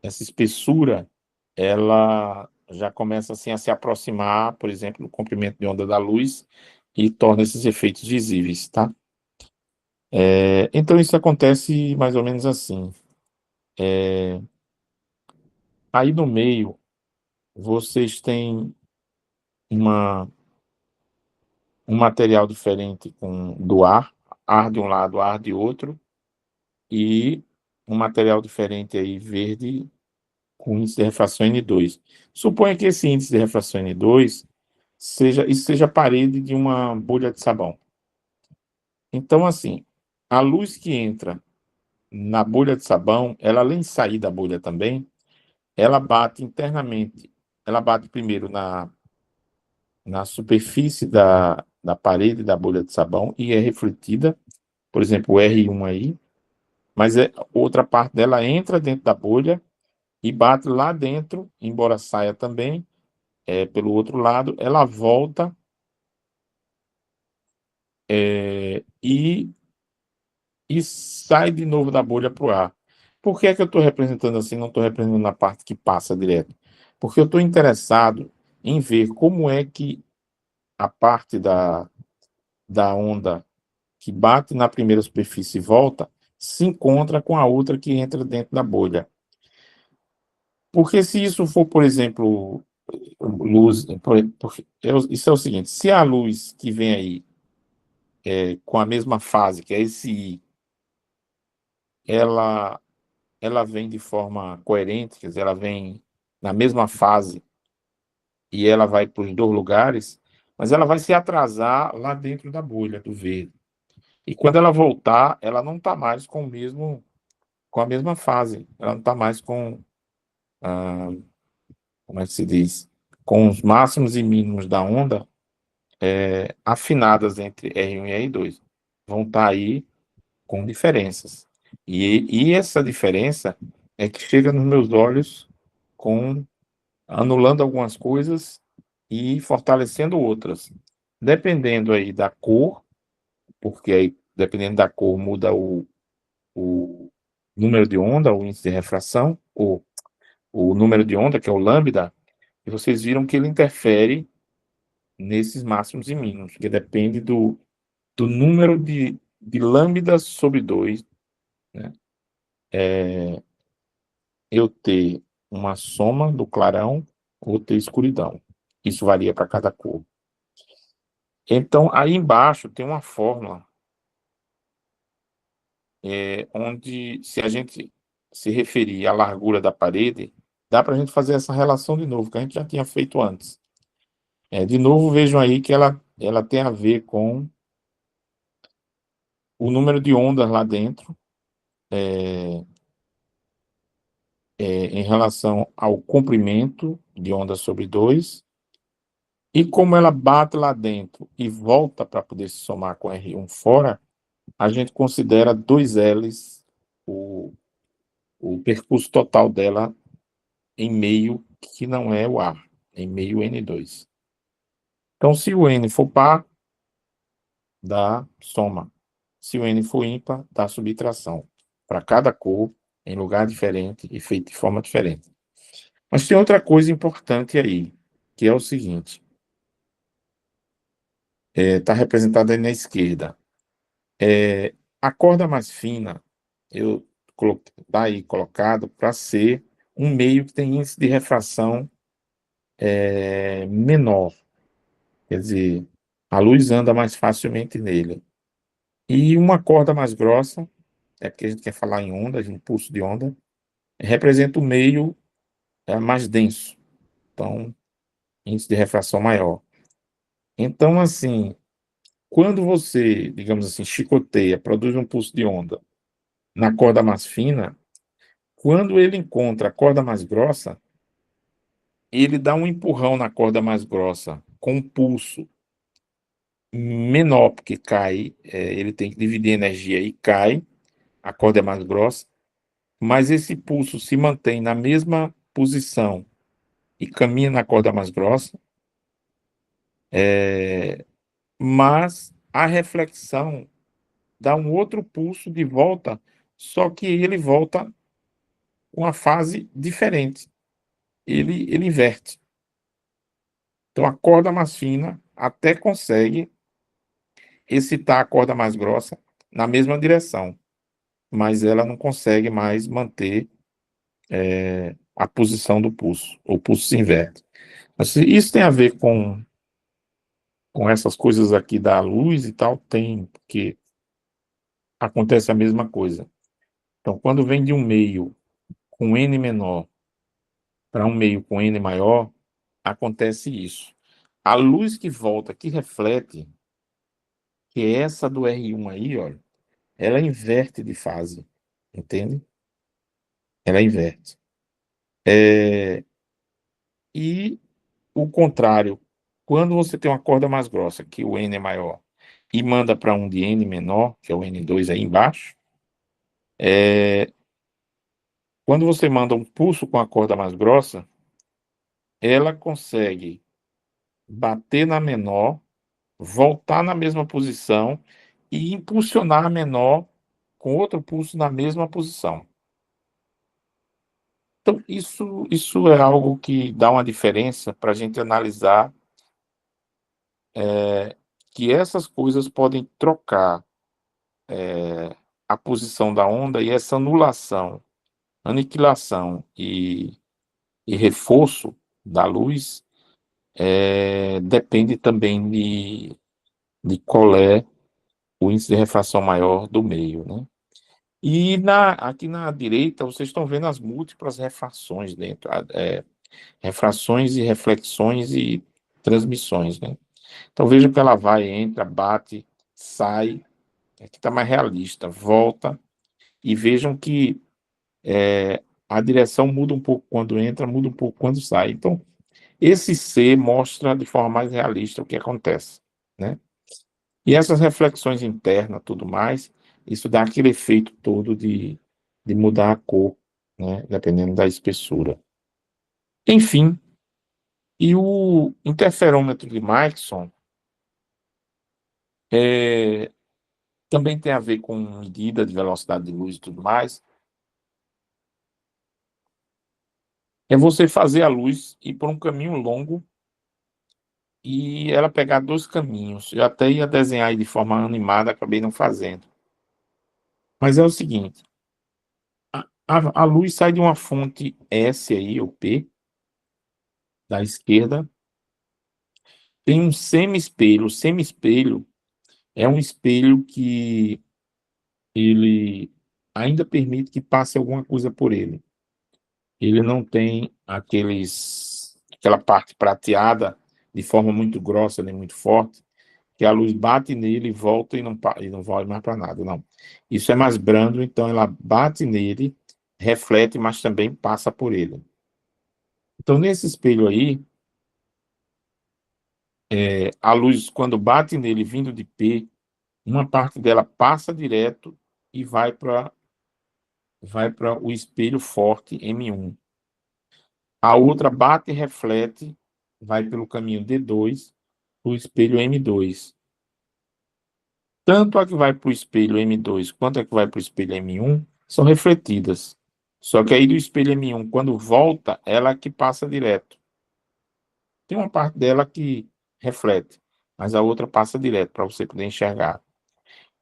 espessura, ela já começa assim a se aproximar, por exemplo, do comprimento de onda da luz e torna esses efeitos visíveis, tá? Então isso acontece mais ou menos assim. Aí no meio, vocês têm um material diferente do ar de um lado, ar de outro, e um material diferente aí, verde, com índice de refração N2. Suponha que esse índice de refração N2 seja a parede de uma bolha de sabão. Então, assim, a luz que entra na bolha de sabão, ela além de sair da bolha também, ela bate internamente. Ela bate primeiro na superfície da parede da bolha de sabão e é refletida, por exemplo, o R1 aí, mas outra parte dela entra dentro da bolha e bate lá dentro, embora saia também, pelo outro lado, ela volta e sai de novo da bolha para o ar. Por que é que eu estou representando assim, não estou representando na parte que passa direto? Porque eu estou interessado em ver como é que a parte da onda que bate na primeira superfície e volta se encontra com a outra que entra dentro da bolha. Porque se isso for, por exemplo, luz, isso é o seguinte: se a luz que vem aí com a mesma fase, que é esse I, ela ela vem de forma coerente, quer dizer, ela vem na mesma fase e ela vai para os dois lugares, mas ela vai se atrasar lá dentro da bolha do verde. E quando ela voltar, ela não está mais com a mesma fase, ela não está mais com, ah, como é que se diz, com os máximos e mínimos da onda afinadas entre R1 e R2. Vão estar aí com diferenças. E essa diferença é que chega nos meus olhos com anulando algumas coisas e fortalecendo outras. Dependendo aí da cor, porque aí, dependendo da cor, muda o número de onda, o índice de refração, ou o número de onda, que é o lambda, e vocês viram que ele interfere nesses máximos e mínimos, que depende do número de lambdas sobre 2, né? Eu ter uma soma do clarão ou ter escuridão. Isso varia para cada cor. Então, aí embaixo tem uma fórmula onde, se a gente se referir à largura da parede, dá para a gente fazer essa relação de novo, que a gente já tinha feito antes. De novo, vejam aí que ela tem a ver com o número de ondas lá dentro, em relação ao comprimento de onda sobre 2, e como ela bate lá dentro e volta para poder se somar com R1 fora, a gente considera 2 L's o percurso total dela em meio que não é o ar, em meio N2. Então, se o N for par, dá soma. Se o N for ímpar, dá subtração. Para cada cor, em lugar diferente e feito de forma diferente. Mas tem outra coisa importante aí, que é o seguinte: está representado aí na esquerda. A corda mais fina, eu está aí colocado para ser um meio que tem índice de refração menor. Quer dizer, a luz anda mais facilmente nele. E uma corda mais grossa, é porque a gente quer falar em onda, em impulso de onda, representa o meio mais denso. Então, índice de refração maior. Então, assim, quando você, digamos assim, chicoteia, produz um pulso de onda na corda mais fina, quando ele encontra a corda mais grossa, ele dá um empurrão na corda mais grossa com um pulso menor, porque cai, ele tem que dividir energia e cai, a corda é mais grossa, mas esse pulso se mantém na mesma posição e caminha na corda mais grossa, mas a reflexão dá um outro pulso de volta, só que ele volta com uma fase diferente, ele inverte. Então a corda mais fina até consegue excitar a corda mais grossa na mesma direção, mas ela não consegue mais manter a posição do pulso, o pulso se inverte. Mas isso tem a ver com essas coisas aqui da luz e tal, tem, porque acontece a mesma coisa. Então, quando vem de um meio com N menor para um meio com N maior, acontece isso. A luz que volta, que reflete, que é essa do R1 aí, olha, ela inverte de fase, entende? Ela inverte. E o contrário, quando você tem uma corda mais grossa, que o N é maior, e manda para um de N menor, que é o N2 aí embaixo, Quando você manda um pulso com a corda mais grossa, ela consegue bater na menor, voltar na mesma posição e impulsionar a menor com outro pulso na mesma posição. Então, isso é algo que dá uma diferença para a gente analisar que essas coisas podem trocar a posição da onda, e essa anulação, aniquilação e reforço da luz depende também de qual é o índice de refração maior do meio, né? E aqui na direita, vocês estão vendo as múltiplas refrações dentro, refrações e reflexões e transmissões, né? Então veja que ela vai, entra, bate, sai, aqui está mais realista, volta, e vejam que a direção muda um pouco quando entra, muda um pouco quando sai. Então, esse C mostra de forma mais realista o que acontece, né? E essas reflexões internas, tudo mais, isso dá aquele efeito todo de mudar a cor, né? Dependendo da espessura. Enfim, e o interferômetro de Mikeson também tem a ver com medida de velocidade de luz e tudo mais. É você fazer a luz ir por um caminho longo e ela pegar dois caminhos. Eu até ia desenhar aí de forma animada, acabei não fazendo. Mas é o seguinte, a luz sai de uma fonte S aí, ou P, da esquerda, tem um semi-espelho. O semi-espelho é um espelho que ele ainda permite que passe alguma coisa por ele. Ele não tem aquela parte prateada de forma muito grossa nem muito forte, que a luz bate nele e volta e não vai mais para nada, não. Isso é mais brando, então ela bate nele, reflete, mas também passa por ele. Então, nesse espelho aí, a luz, quando bate nele vindo de P, uma parte dela passa direto e vai para o espelho forte M1. A outra bate e reflete, vai pelo caminho D2, o espelho M2. Tanto a que vai para o espelho M2 quanto a que vai para o espelho M1 são refletidas. Só que aí do espelho M1, quando volta, ela que passa direto. Tem uma parte dela que reflete, mas a outra passa direto para você poder enxergar.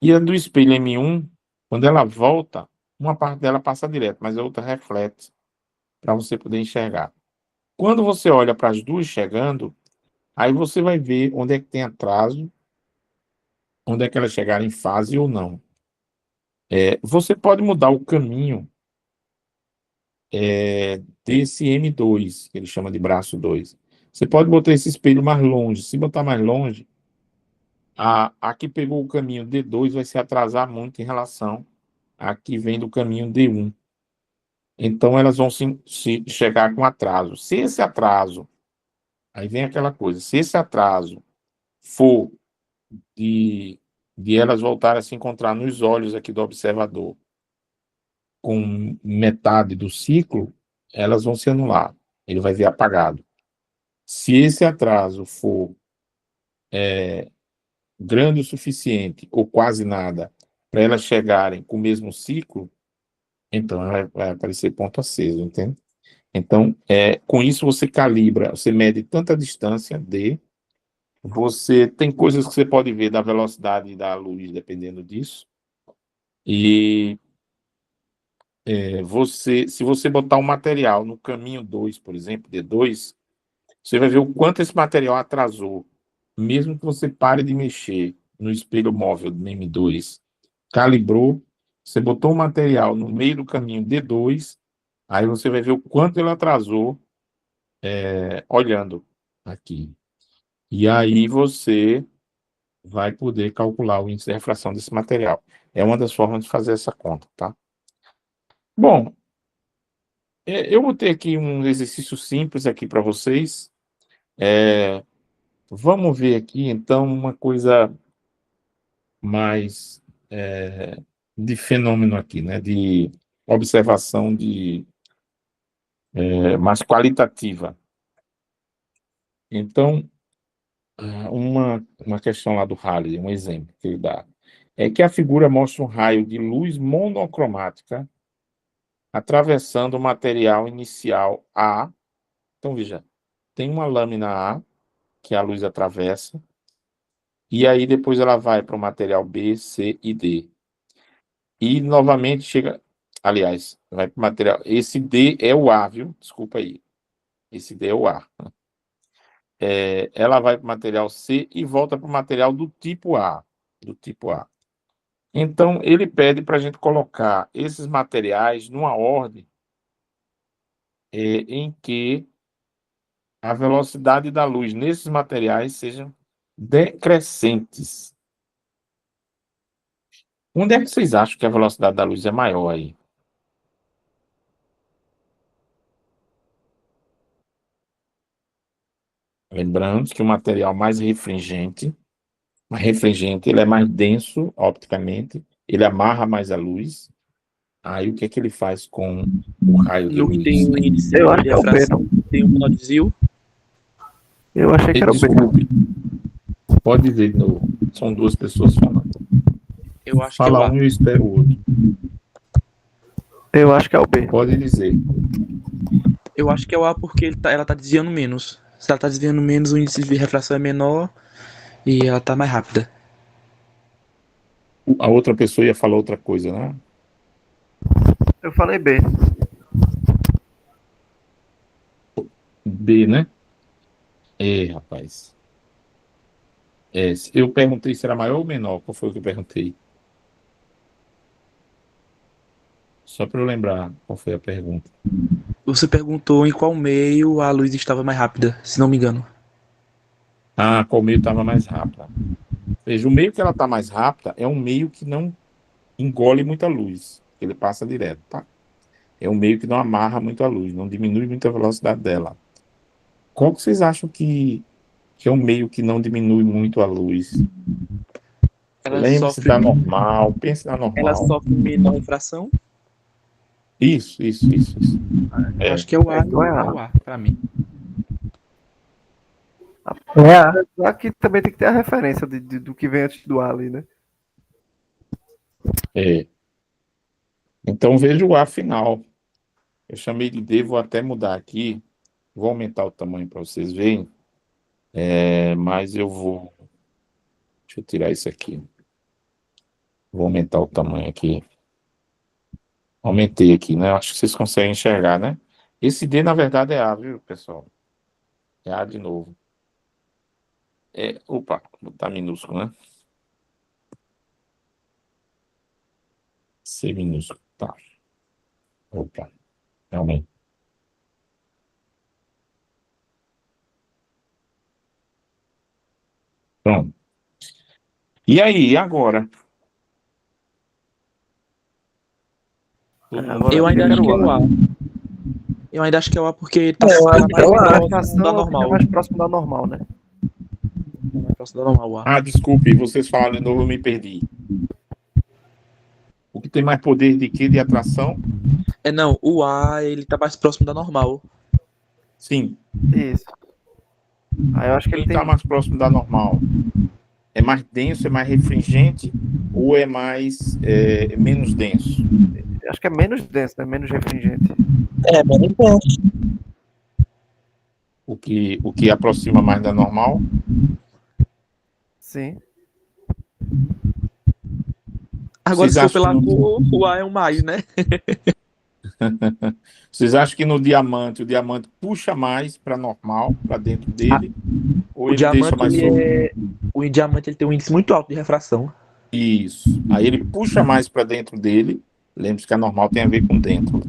E a do espelho M1, quando ela volta, uma parte dela passa direto, mas a outra reflete para você poder enxergar. Quando você olha para as duas chegando, aí você vai ver onde é que tem atraso, onde é que elas chegaram em fase ou não. Você pode mudar o caminho desse M2, que ele chama de braço 2. Você pode botar esse espelho mais longe. Se botar mais longe, a que pegou o caminho D2 vai se atrasar muito em relação à que vem do caminho D1. Então, elas vão se chegar com atraso. Se esse atraso, aí vem aquela coisa, se esse atraso for de elas voltarem a se encontrar nos olhos aqui do observador com metade do ciclo, elas vão se anular. Ele vai ver apagado. Se esse atraso for grande o suficiente, ou quase nada, para elas chegarem com o mesmo ciclo, então vai aparecer ponto aceso, entende? Então, com isso você calibra, você mede tanta distância você tem coisas que você pode ver da velocidade da luz, dependendo disso, e se você botar um material no caminho 2, por exemplo, D2, você vai ver o quanto esse material atrasou, mesmo que você pare de mexer no espelho móvel do M2, calibrou, você botou o material no meio do caminho D2, aí você vai ver o quanto ele atrasou olhando aqui. E aí você vai poder calcular o índice de refração desse material. É uma das formas de fazer essa conta, tá? Bom, eu vou ter aqui um exercício simples aqui para vocês. Vamos ver aqui, então, uma coisa mais de fenômeno aqui, né? De observação mais qualitativa. Então, uma questão lá do Halley, um exemplo que ele dá, é que a figura mostra um raio de luz monocromática atravessando o material inicial A. Então, veja, tem uma lâmina A que a luz atravessa, e aí depois ela vai para o material B, C e D. E novamente chega, aliás, vai para o material. Esse D é o A, viu? Desculpa aí. Esse D é o A. Ela vai para o material C e volta para o material do tipo A. Do tipo A. Então, ele pede para a gente colocar esses materiais numa ordem em que a velocidade da luz nesses materiais sejam decrescentes. Onde é que vocês acham que a velocidade da luz é maior aí? Lembrando que o material mais refringente, ele é mais denso opticamente, ele amarra mais a luz. Aí o que é que ele faz com o raio de No que tem luz? um índice Eu menor acho de que é o B, refração, não? tem um menor desvio. Eu achei que era o B. Desculpe, pode dizer de novo. São duas pessoas falando. Eu acho que é o Fala A. um e eu espero o outro. Eu acho que é o B. Pode dizer. Eu acho que é o A porque ela tá desviando menos. Se ela tá desviando menos, o índice de refração é menor e ela tá mais rápida. A outra pessoa ia falar outra coisa, né? Eu falei B. B, né? Rapaz. Eu perguntei se era maior ou menor. Qual foi o que eu perguntei? Só para eu lembrar qual foi a pergunta. Você perguntou em qual meio a luz estava mais rápida, se não me engano. Qual meio estava mais rápida? Veja, o meio que ela está mais rápida é um meio que não engole muita luz. Ele passa direto, tá? É um meio que não amarra muito a luz, não diminui muito a velocidade dela. Qual que vocês acham que é um meio que não diminui muito a luz? Ela Lembre-se sofre, da normal, pense na ela normal. sofre menor refração. Isso. Eu acho que é o A, Então é A. é o A, pra mim. Aqui também tem que ter a referência do que vem antes do A ali, né? É. Então veja o A final. Eu chamei de D, vou até mudar aqui. Vou aumentar o tamanho para vocês verem. Mas eu vou. Deixa eu tirar isso aqui. Vou aumentar o tamanho aqui. Aumentei aqui, né? Acho que vocês conseguem enxergar, né? Esse D, na verdade, é A, viu, pessoal? É A de novo. Opa, vou botar minúsculo, né? C minúsculo. Tá. Opa, realmente. Pronto. E aí, agora? Todo mundo Agora Eu eu ainda diria acho que é que era o o A. A. Eu ainda acho que é o A porque ele tá Eu acho que é mais o A. A próximo refração da é normal. mais próximo da normal, né? Mais próximo da normal, o A. Desculpe, vocês falaram de novo, eu me perdi. O que tem mais poder de quê? De atração? Não, o A ele tá mais próximo da normal. Sim. Isso. Aí eu acho que Quem ele tem. está mais próximo da normal? É mais denso, é mais refringente ou é menos denso? Acho que é menos denso, né? Menos refringente. É, mas nem tanto. O que aproxima mais da normal? Sim. Agora, Vocês se for acham que pela cor, o A é o mais, né? Vocês acham que no diamante, o diamante puxa mais para normal, para dentro dele, ou O ele deixa diamante, mais solto? O diamante ele tem um índice muito alto de refração. Isso. Aí ele puxa mais para dentro dele. Lembre-se que a normal tem a ver com dentro.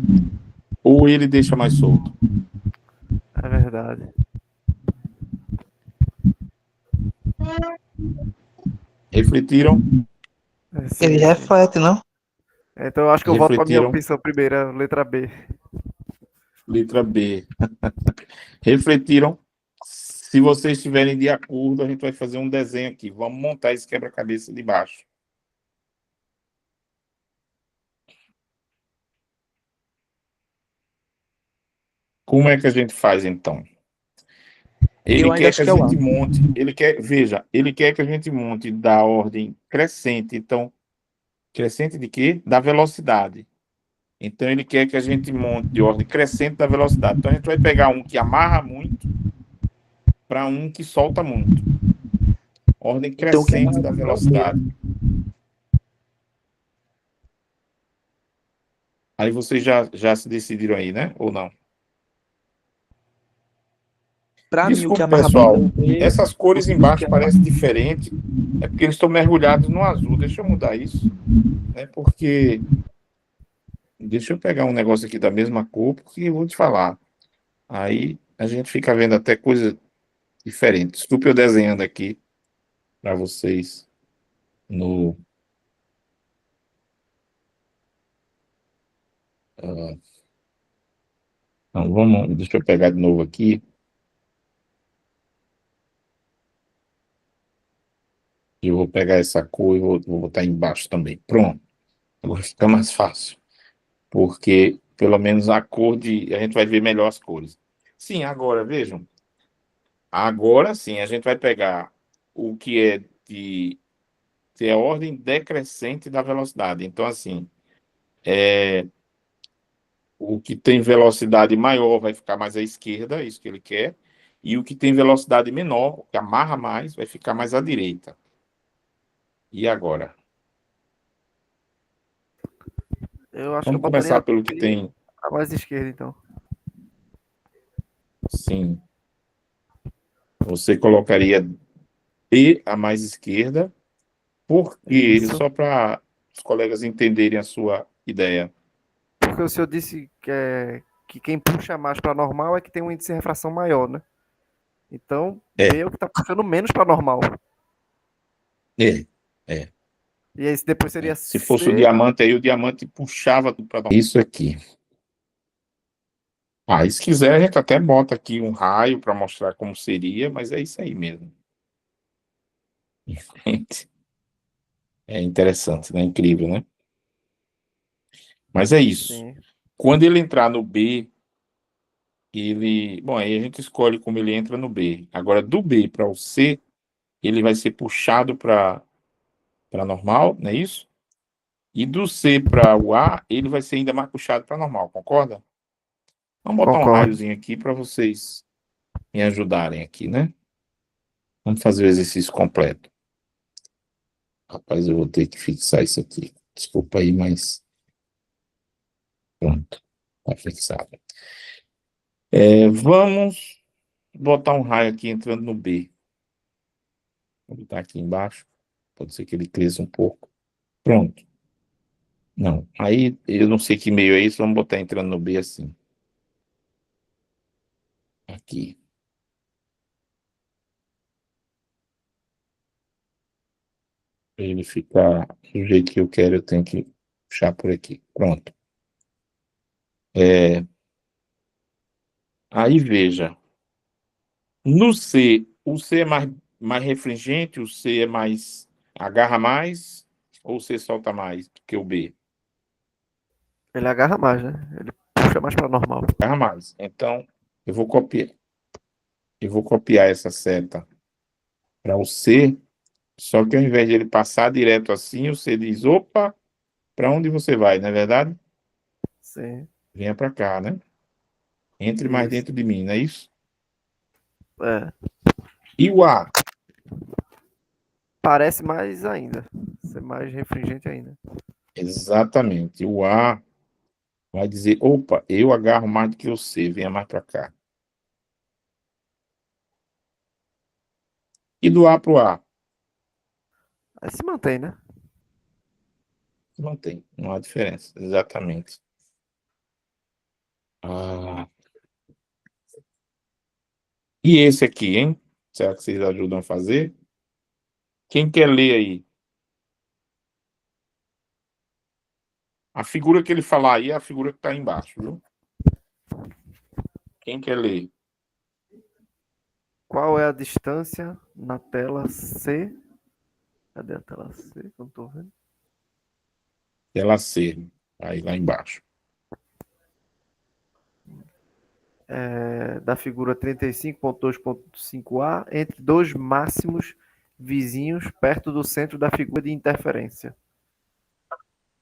Ou ele deixa mais solto. É verdade. Refletiram? Sim, Ele sim. reflete, não? Então eu acho que eu volto para minha Refletiram? opção primeira, letra B. Letra B. Refletiram? Se vocês estiverem de acordo, a gente vai fazer um desenho aqui. Vamos montar esse quebra-cabeça de baixo. Como é que a gente faz, então? Ele Eu ainda quer que acho a que é o A. gente monte, ele quer que a gente monte da ordem crescente. Então, crescente de quê? Da velocidade. Então, ele quer que a gente monte de ordem crescente da velocidade. Então, a gente vai pegar um que amarra muito para um que solta muito. Ordem Então o que é crescente mais da é o B, velocidade. né? Aí vocês já se decidiram aí, né? Ou não? Pra mim, o que Desculpe, amarra muito é pessoal. o B. Essas cores embaixo parecem diferentes. É porque eles estão mergulhados no azul. Deixa eu mudar isso, né? Porque deixa eu pegar um negócio aqui da mesma cor, porque eu vou te falar. Aí a gente fica vendo até coisa diferente. Desculpe eu desenhando aqui para vocês no. ah, não, vamos, deixa eu pegar de novo aqui. Eu vou pegar essa cor e vou botar embaixo também. Pronto. Agora fica mais fácil. Porque pelo menos a cor de. A gente vai ver melhor as cores. Sim, agora, vejam. Agora sim, a gente vai pegar o que é de a ordem decrescente da velocidade. Então, assim, o que tem velocidade maior vai ficar mais à esquerda, é isso que ele quer. E o que tem velocidade menor, que amarra mais, vai ficar mais à direita. E agora? Eu acho que eu Vamos botaria começar a pelo que B tem, a mais esquerda, então. sim. Você colocaria B a mais esquerda, porque, Isso. só para os colegas entenderem a sua ideia. Porque o senhor disse que quem puxa mais para normal é que tem um índice de refração maior, né? Então, É, B é o que está puxando menos para normal. é, é. E aí depois seria Se fosse o C. diamante, aí o diamante puxava tudo para isso aqui. Aí, se quiser, a gente até bota aqui um raio para mostrar como seria, mas é isso aí mesmo. É interessante, né? Incrível, né? Mas é isso. Sim. Quando ele entrar no B, ele. Bom, aí a gente escolhe como ele entra no B. Agora, do B para o C, ele vai ser puxado para normal, não é isso? E do C para o A, ele vai ser ainda mais puxado para normal, concorda? Vamos botar um Concordo. raiozinho aqui para vocês me ajudarem aqui, né? Vamos fazer o exercício completo. Rapaz, eu vou ter que fixar isso aqui. Desculpa aí, mas pronto, tá fixado. Vamos botar um raio aqui entrando no B. Vou botar aqui embaixo. Pode ser que ele cresça um pouco. Pronto. Não, aí eu não sei que meio é isso. Vamos botar entrando no B assim. Aqui. Para ele ficar do jeito que eu quero, eu tenho que puxar por aqui. Pronto. É, aí veja. No C, o C é mais refringente, o C é mais. Agarra mais, ou o C solta mais do que o B? Ele agarra mais, né? Ele puxa mais para normal. Agarra mais. Então, eu vou copiar, eu vou copiar essa seta para o C, só que ao invés de ele passar direto assim, o C diz: opa, para onde você vai, não é verdade? Sim. Venha para cá, né? Entre mais Isso. dentro de mim, não é isso? É. E o A? Parece mais ainda. Ser mais refringente ainda. Exatamente. O A vai dizer: opa, eu agarro mais do que o C, venha mais para cá. E do A para o A? Aí se mantém, né? Não tem, não há diferença, exatamente. Ah, e esse aqui, hein? Será que vocês ajudam a fazer? Quem quer ler aí? A figura que ele falar aí é a figura que está embaixo, viu? Quem quer ler? Qual é a distância na tela C? Cadê a tela C? Eu não tô vendo. Tela C, aí lá embaixo. da figura 35.2.5a entre dois máximos vizinhos perto do centro da figura de interferência.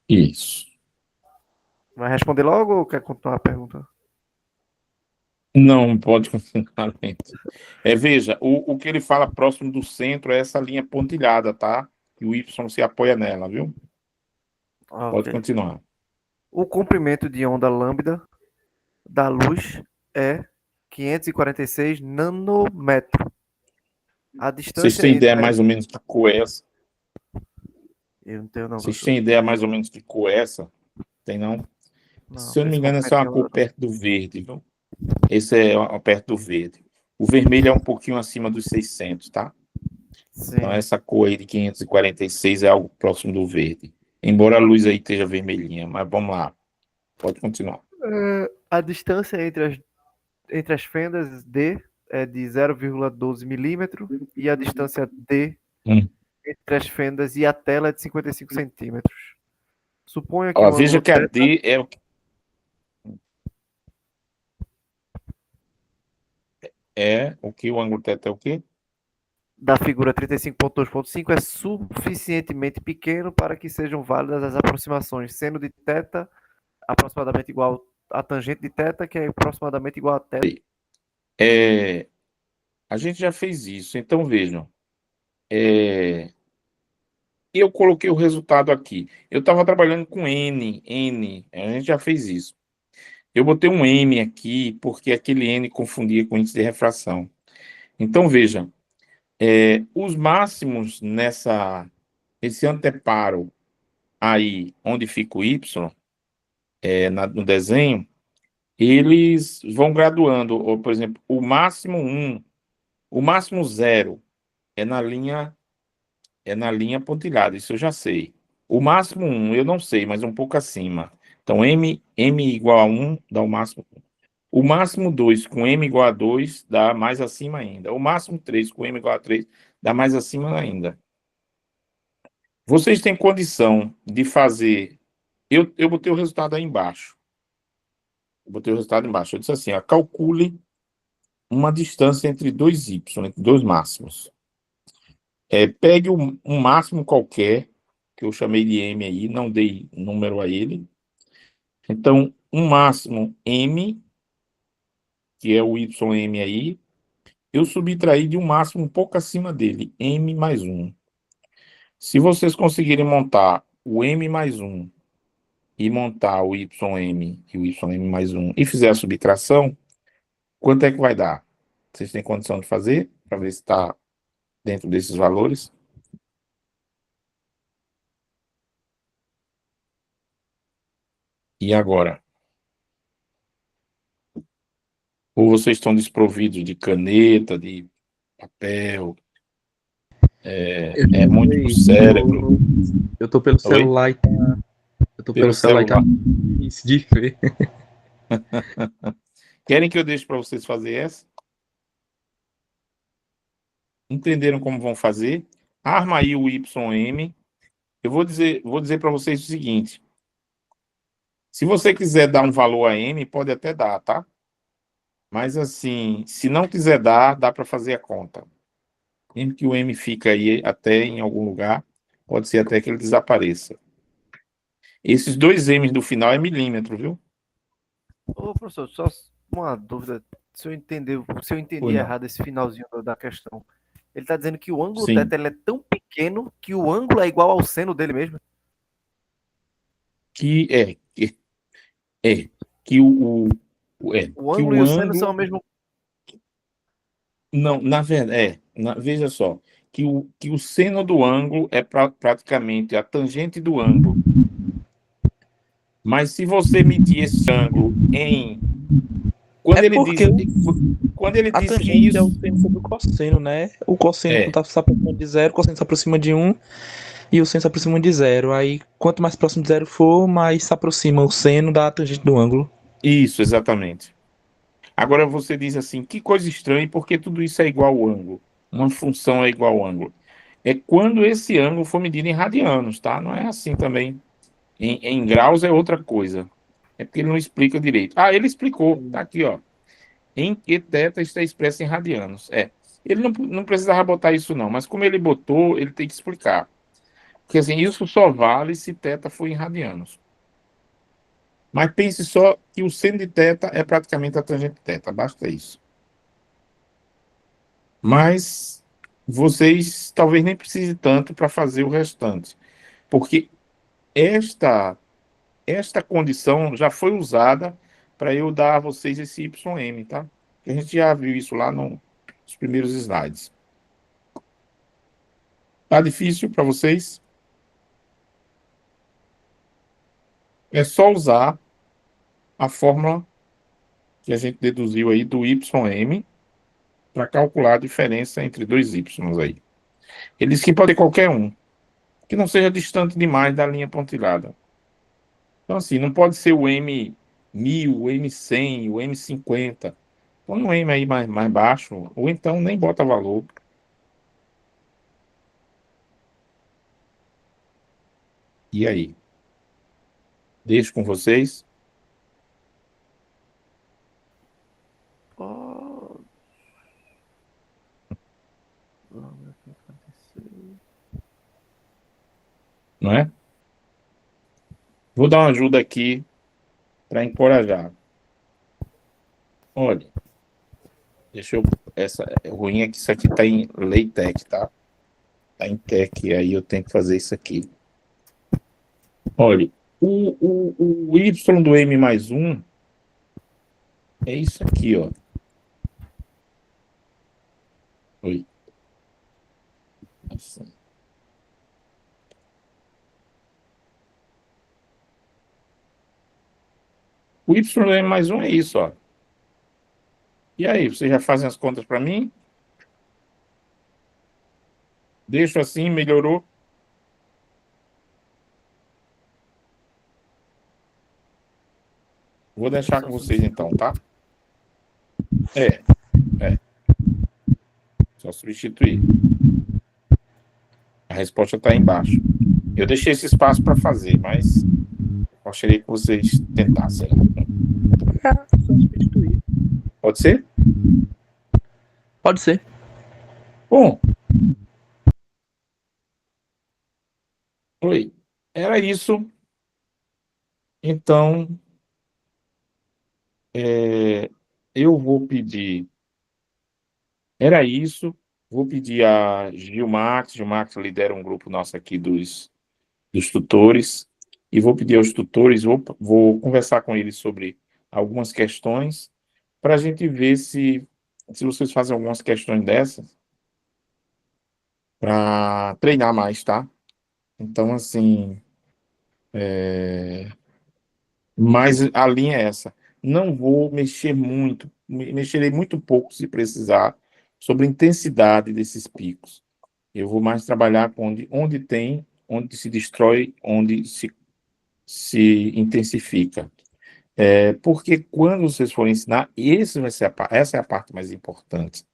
Isso. Vai responder logo ou quer continuar a pergunta? Não pode continuar lento. Veja, o que ele fala próximo do centro é essa linha pontilhada, tá? E o Y se apoia nela, viu? Pode Ok. continuar. O comprimento de onda lambda da luz é 546 nanômetro. A Vocês distância têm ideia entre... mais ou menos que cor é essa? Eu não tenho não, Vocês professor. têm ideia mais ou menos que cor é essa? Tem não? Não, Se eu não me esse engano, essa é uma comprimento de cor onda não. perto do verde, viu? Esse é perto do verde. O vermelho é um pouquinho acima dos 600, tá? Então, Sim. essa cor aí de 546 é algo próximo do verde. Embora a luz aí esteja vermelhinha, mas vamos lá. Pode continuar. A distância entre as fendas D é de 0,12 milímetro e a distância D Hum. entre as fendas e a tela é de 55 centímetros. Suponha que Ó, o veja ângulo que a θ D é o que? O ângulo θ é o quê? da figura 35.2.5 é suficientemente pequeno para que sejam válidas as aproximações, seno de θ aproximadamente igual a tangente de θ, que é aproximadamente igual a θ. A gente já fez isso. Então, vejam. Eu coloquei o resultado aqui. Eu estava trabalhando com N. A gente já fez isso. Eu botei um M aqui, porque aquele N confundia com índice de refração. Então, veja. Os máximos nesse anteparo aí, onde fica o Y, no desenho, eles vão graduando. Ou, por exemplo, o máximo 1, o máximo 0 é na linha pontilhada, isso eu já sei. O máximo 1 eu não sei, mas um pouco acima. Então, M igual a 1 dá o máximo 1. O máximo 2 com M igual a 2 dá mais acima ainda. O máximo 3 com M igual a 3 dá mais acima ainda. Vocês têm condição de fazer. Eu botei o resultado aí embaixo. Eu disse assim: ó, calcule uma distância entre dois Y, entre dois máximos. Pegue um máximo qualquer, que eu chamei de M aí, não dei número a ele. Então, um máximo M, que é o YM aí, eu subtraí de um máximo um pouco acima dele, M mais 1. Se vocês conseguirem montar o M mais 1 e montar o YM e o YM mais 1 e fizer a subtração, quanto é que vai dar? Vocês têm condição de fazer, para ver se está dentro desses valores? E agora? Ou vocês estão desprovidos de caneta, de papel? É muito pro cérebro. Eu tô pelo Oi? celular e tá. Eu tô Pelo pelo celular e tá celular. difícil de ver. Querem que eu deixe para vocês fazer essa? Entenderam como vão fazer? Arma aí o YM. Eu vou dizer para vocês o seguinte: se você quiser dar um valor a M, pode até dar, tá? Mas assim, se não quiser dar, dá para fazer a conta. Mesmo que o M fica aí até em algum lugar, pode ser até que ele desapareça. Esses dois M's do final é milímetro, viu? Ô, professor, só uma dúvida. Se eu entendi Ou não? errado esse finalzinho da questão. Ele está dizendo que o ângulo Sim. θ ele é tão pequeno que o ângulo é igual ao seno dele mesmo. Que que O que ângulo o e o seno são ângulo. o mesmo. Não, na verdade, veja só, que o seno do ângulo é praticamente a tangente do ângulo. Mas se você medir esse ângulo em. Quando É ele porque a diz que tangente é o isso. seno sobre o cosseno, né? O cosseno É, tá se aproximando de zero, o cosseno se aproxima de 1 e o seno se aproxima de zero. Aí, quanto mais próximo de zero for, mais se aproxima o seno da tangente do ângulo. isso, exatamente. Agora você diz assim, que coisa estranha, porque tudo isso é igual ao ângulo. Uma função é igual ao ângulo. É quando esse ângulo for medido em radianos, tá? Não é assim também. Em graus é outra coisa. É porque ele não explica direito. Ah, ele explicou. Tá aqui, ó. em que θ está expresso em radianos. Ele não precisava botar isso não, mas como ele botou, ele tem que explicar. Porque assim, isso só vale se θ for em radianos. Mas pense só que o seno de θ é praticamente a tangente de θ, basta isso. Mas vocês talvez nem precisem tanto para fazer o restante, porque esta condição já foi usada para eu dar a vocês esse YM, tá? A gente já viu isso lá nos primeiros slides. Tá difícil para vocês? É só usar a fórmula que a gente deduziu aí do YM para calcular a diferença entre dois Ys aí. Ele diz que pode ser qualquer um, que não seja distante demais da linha pontilhada. Então, assim, não pode ser o M1000, o M100, o M50. Põe um M aí mais baixo, ou então nem bota valor. E aí? Deixo com vocês. Oh, Não é? Vou dar uma ajuda aqui para encorajar. Olha, deixa eu. Essa é ruim é que isso aqui está em LaTeX, tá? Está em TeX, aí eu tenho que fazer isso aqui. Olha, o Y do M mais 1 é isso aqui, ó. Oi. Assim. O Y do M mais 1 é isso, ó. E aí, vocês já fazem as contas para mim? Deixo assim, melhorou? Vou deixar com vocês então, tá? É. Só substituir. A resposta está aí embaixo. Eu deixei esse espaço para fazer, mas gostaria que vocês tentassem. Só substituir. Pode ser? Pode ser. Bom. Oi. Era isso. Então, eu vou pedir. Era isso. Vou pedir a Gilmax. Gilmax lidera um grupo nosso aqui dos tutores. E vou pedir aos tutores, vou conversar com eles sobre algumas questões, para a gente ver se vocês fazem algumas questões dessas, para treinar mais, tá? Então, assim, mas a linha é essa. Não vou mexer muito, mexerei muito pouco, se precisar, sobre a intensidade desses picos. Eu vou mais trabalhar com onde tem, onde se destrói, onde se intensifica. Porque quando vocês forem ensinar, essa é a parte mais importante.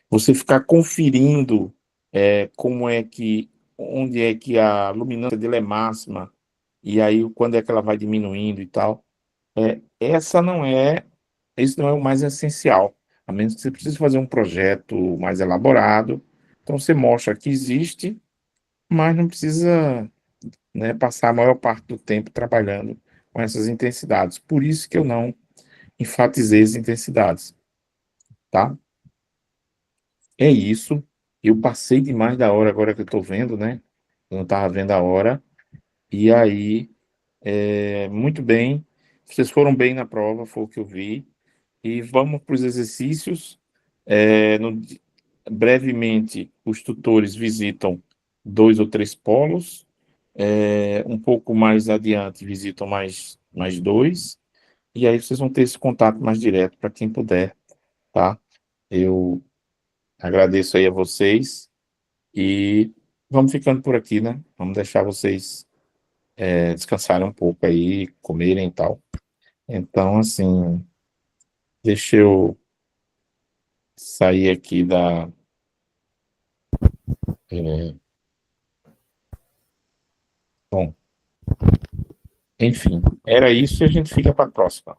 Você ficar conferindo onde é que a luminância dele é máxima, e aí quando é que ela vai diminuindo e tal. Isso não é o mais essencial, a menos que você precise fazer um projeto mais elaborado. Então você mostra que existe, mas não precisa, né, passar a maior parte do tempo trabalhando com essas intensidades. Por isso que eu não enfatizei as intensidades, tá? É isso. Eu passei demais da hora agora que eu estou vendo, né? Eu não estava vendo a hora. E aí, muito bem. Vocês foram bem na prova, foi o que eu vi. E vamos para os exercícios. Brevemente, os tutores visitam 2 ou 3 polos. Um pouco mais adiante, visitam mais 2. E aí vocês vão ter esse contato mais direto para quem puder, tá? Eu agradeço aí a vocês e vamos ficando por aqui, né? Vamos deixar vocês descansarem um pouco aí, comerem e tal. Então, assim, deixa eu sair aqui da. Bom, enfim, era isso e a gente fica para a próxima.